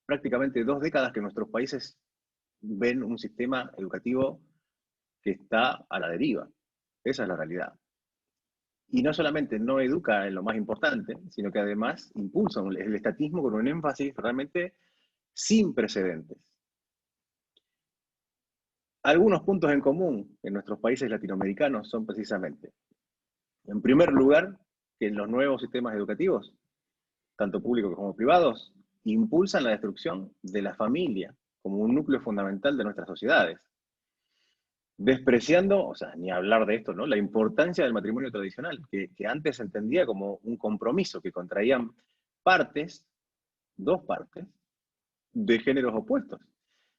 prácticamente 2 décadas que nuestros países ven un sistema educativo que está a la deriva. Esa es la realidad. Y no solamente no educa en lo más importante, sino que además impulsa el estatismo con un énfasis realmente sin precedentes. Algunos puntos en común en nuestros países latinoamericanos son precisamente En primer lugar, que los nuevos sistemas educativos, tanto públicos como privados, impulsan la destrucción de la familia como un núcleo fundamental de nuestras sociedades, despreciando, o sea, ni hablar de esto, ¿no? La importancia del matrimonio tradicional, que antes se entendía como un compromiso que contraían dos partes, de géneros opuestos,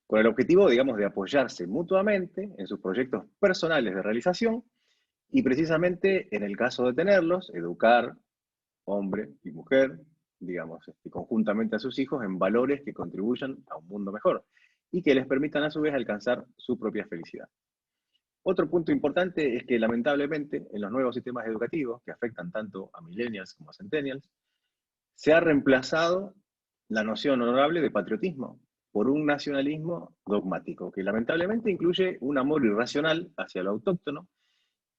con el objetivo, digamos, de apoyarse mutuamente en sus proyectos personales de realización y precisamente en el caso de tenerlos, educar hombre y mujer, digamos, conjuntamente a sus hijos en valores que contribuyan a un mundo mejor y que les permitan a su vez alcanzar su propia felicidad. Otro punto importante es que lamentablemente en los nuevos sistemas educativos que afectan tanto a millennials como a centennials, se ha reemplazado la noción honorable de patriotismo por un nacionalismo dogmático, que lamentablemente incluye un amor irracional hacia lo autóctono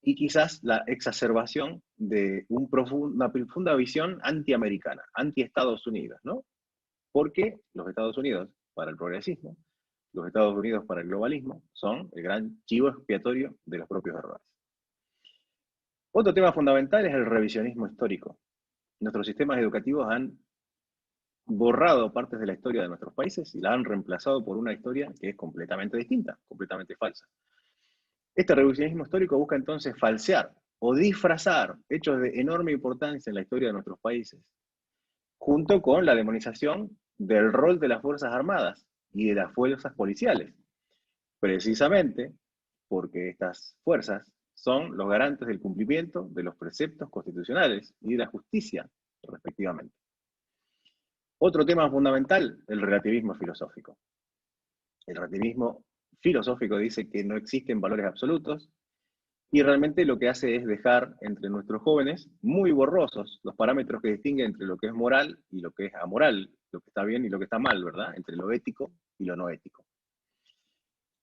y quizás la exacerbación de una profunda visión antiamericana, anti-Estados Unidos, ¿no? Porque los Estados Unidos, para el progresismo, los Estados Unidos para el globalismo, son el gran chivo expiatorio de los propios errores. Otro tema fundamental es el revisionismo histórico. Nuestros sistemas educativos han borrado partes de la historia de nuestros países y la han reemplazado por una historia que es completamente distinta, completamente falsa. Este revisionismo histórico busca entonces falsear o disfrazar hechos de enorme importancia en la historia de nuestros países, junto con la demonización del rol de las Fuerzas Armadas y de las fuerzas policiales, precisamente porque estas fuerzas son los garantes del cumplimiento de los preceptos constitucionales y de la justicia, respectivamente. Otro tema fundamental, el relativismo filosófico. El relativismo filosófico dice que no existen valores absolutos y realmente lo que hace es dejar entre nuestros jóvenes muy borrosos los parámetros que distinguen entre lo que es moral y lo que es amoral, lo que está bien y lo que está mal, ¿verdad? Entre lo ético y lo no ético.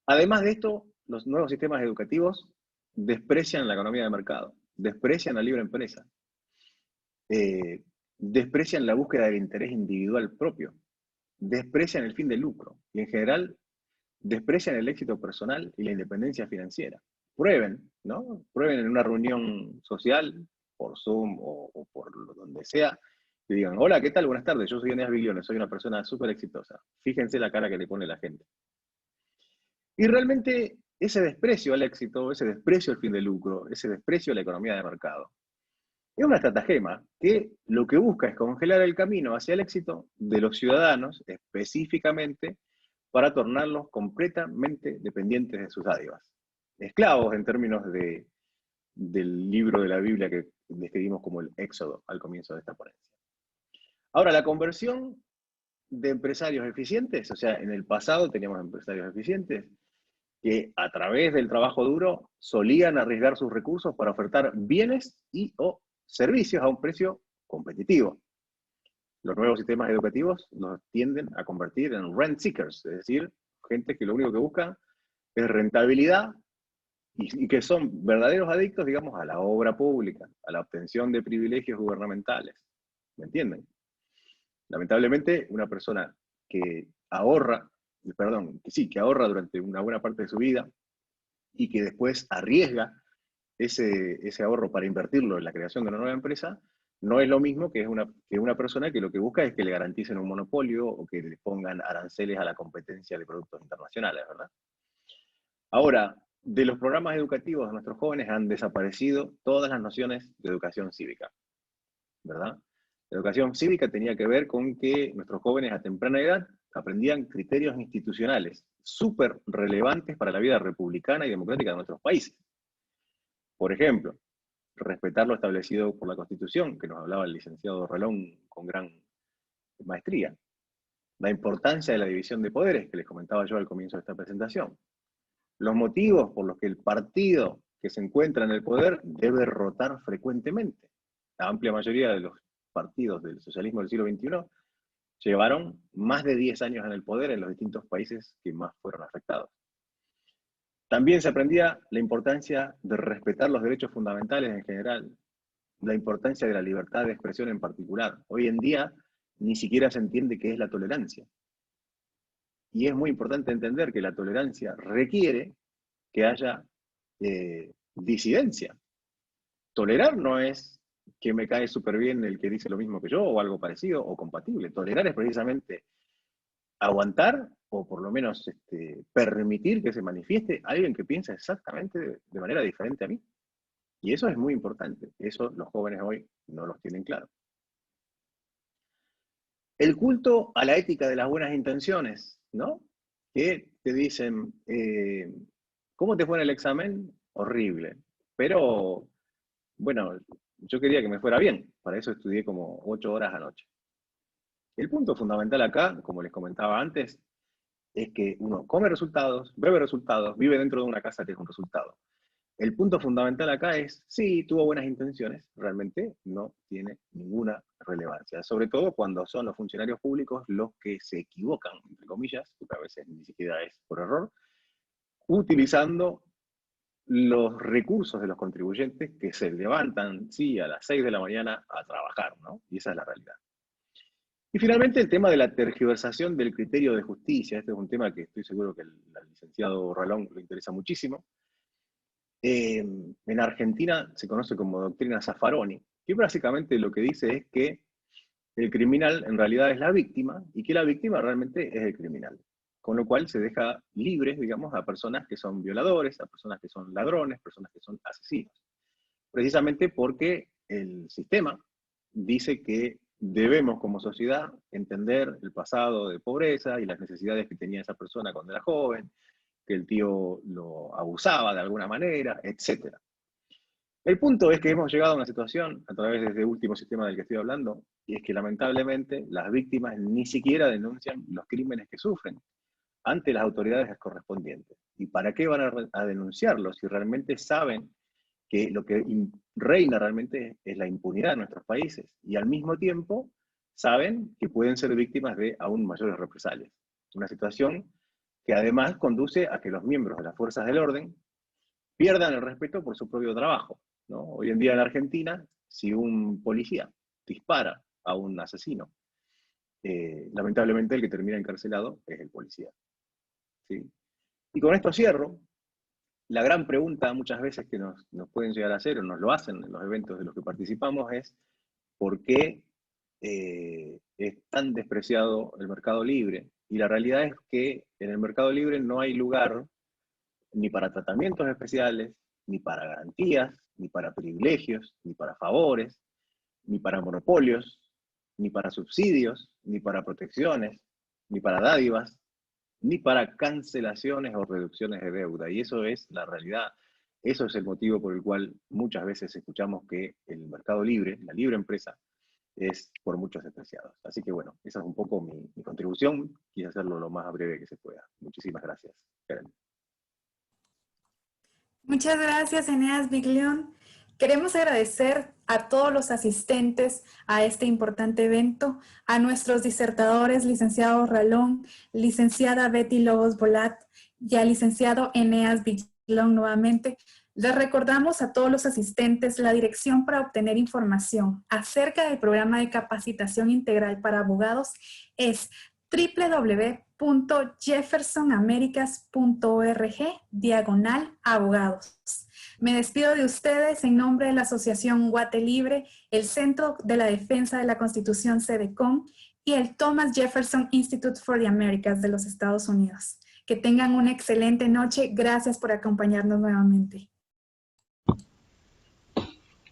Además de esto, los nuevos sistemas educativos desprecian la economía de mercado, desprecian la libre empresa, desprecian la búsqueda del interés individual propio, desprecian el fin de lucro y en general desprecian el éxito personal y la independencia financiera. Prueben, ¿no? Prueben en una reunión social, por Zoom o por donde sea, que digan, hola, ¿qué tal? Buenas tardes, yo soy Eneas Bigliones, soy una persona súper exitosa. Fíjense la cara que le pone la gente. Y realmente ese desprecio al éxito, ese desprecio al fin de lucro, ese desprecio a la economía de mercado, es una estratagema que lo que busca es congelar el camino hacia el éxito de los ciudadanos, específicamente para tornarlos completamente dependientes de sus dádivas. Esclavos en términos del libro de la Biblia que describimos como el Éxodo al comienzo de esta ponencia. Ahora, la conversión de empresarios eficientes, o sea, en el pasado teníamos empresarios eficientes que a través del trabajo duro solían arriesgar sus recursos para ofertar bienes y o servicios a un precio competitivo. Los nuevos sistemas educativos nos tienden a convertir en rent seekers, es decir, gente que lo único que busca es rentabilidad y que son verdaderos adictos, digamos, a la obra pública, a la obtención de privilegios gubernamentales. ¿Me entienden? Lamentablemente, una persona que ahorra, que ahorra durante una buena parte de su vida y que después arriesga ese ahorro para invertirlo en la creación de una nueva empresa, no es lo mismo que una persona que lo que busca es que le garanticen un monopolio o que le pongan aranceles a la competencia de productos internacionales, ¿verdad? Ahora, de los programas educativos de nuestros jóvenes han desaparecido todas las nociones de educación cívica, ¿verdad? La educación cívica tenía que ver con que nuestros jóvenes a temprana edad aprendían criterios institucionales súper relevantes para la vida republicana y democrática de nuestros países. Por ejemplo, respetar lo establecido por la Constitución, que nos hablaba el licenciado Rolón con gran maestría. La importancia de la división de poderes, que les comentaba yo al comienzo de esta presentación. Los motivos por los que el partido que se encuentra en el poder debe rotar frecuentemente. La amplia mayoría de los partidos del socialismo del siglo XXI llevaron más de 10 años en el poder en los distintos países que más fueron afectados. También se aprendía la importancia de respetar los derechos fundamentales en general, la importancia de la libertad de expresión en particular. Hoy en día ni siquiera se entiende qué es la tolerancia. Y es muy importante entender que la tolerancia requiere que haya disidencia. Tolerar no es que me cae súper bien el que dice lo mismo que yo, o algo parecido, o compatible. Tolerar es precisamente aguantar, o por lo menos permitir que se manifieste alguien que piensa exactamente de manera diferente a mí. Y eso es muy importante. Eso los jóvenes hoy no los tienen claro. El culto a la ética de las buenas intenciones, ¿no? Que te dicen, ¿cómo te fue en el examen? Horrible. Pero, bueno, yo quería que me fuera bien. Para eso estudié como 8 horas anoche. El punto fundamental acá, como les comentaba antes, es que uno come resultados, bebe resultados, vive dentro de una casa que es un resultado. El punto fundamental acá es, sí, tuvo buenas intenciones, realmente no tiene ninguna relevancia. Sobre todo cuando son los funcionarios públicos los que se equivocan, entre comillas, porque a veces ni siquiera es por error, utilizando los recursos de los contribuyentes que se levantan, sí, a las 6 de la mañana a trabajar, ¿no? Y esa es la realidad. Y finalmente el tema de la tergiversación del criterio de justicia. Este es un tema que estoy seguro que al licenciado Ralón le interesa muchísimo. En Argentina se conoce como doctrina Zaffaroni, que básicamente lo que dice es que el criminal en realidad es la víctima y que la víctima realmente es el criminal. Con lo cual se deja libres, digamos, a personas que son violadores, a personas que son ladrones, personas que son asesinos. Precisamente porque el sistema dice que debemos como sociedad entender el pasado de pobreza y las necesidades que tenía esa persona cuando era joven, que el tío lo abusaba de alguna manera, etc. El punto es que hemos llegado a una situación, a través de este último sistema del que estoy hablando, y es que lamentablemente las víctimas ni siquiera denuncian los crímenes que sufren ante las autoridades correspondientes. ¿Y para qué van a denunciarlos si realmente saben que lo que reina realmente es la impunidad en nuestros países? Y al mismo tiempo saben que pueden ser víctimas de aún mayores represalias. Una situación que además conduce a que los miembros de las fuerzas del orden pierdan el respeto por su propio trabajo, ¿no? Hoy en día en Argentina, si un policía dispara a un asesino, lamentablemente el que termina encarcelado es el policía, ¿sí? Y con esto cierro. La gran pregunta muchas veces que nos pueden llegar a hacer, o nos lo hacen en los eventos de los que participamos, es ¿por qué es tan despreciado el mercado libre? Y la realidad es que en el mercado libre no hay lugar ni para tratamientos especiales, ni para garantías, ni para privilegios, ni para favores, ni para monopolios, ni para subsidios, ni para protecciones, ni para dádivas, ni para cancelaciones o reducciones de deuda. Y eso es la realidad. Eso es el motivo por el cual muchas veces escuchamos que el mercado libre, la libre empresa, es por muchos despreciado. Así que bueno, esa es un poco mi contribución. Quise hacerlo lo más breve que se pueda. Muchísimas gracias, Karen. Muchas gracias, Eneas Biglione. Queremos agradecer a todos los asistentes a este importante evento, a nuestros disertadores, licenciado Ralón, licenciada Betty Lobos Bolat y al licenciado Eneas Biglione nuevamente. Les recordamos a todos los asistentes la dirección para obtener información acerca del programa de capacitación integral para abogados es www.jeffersonamericas.org/abogados. Me despido de ustedes en nombre de la Asociación Guate Libre, el Centro de la Defensa de la Constitución CEDECON y el Thomas Jefferson Institute for the Americas de los Estados Unidos. Que tengan una excelente noche. Gracias por acompañarnos nuevamente.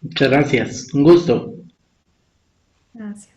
Muchas gracias. Un gusto. Gracias.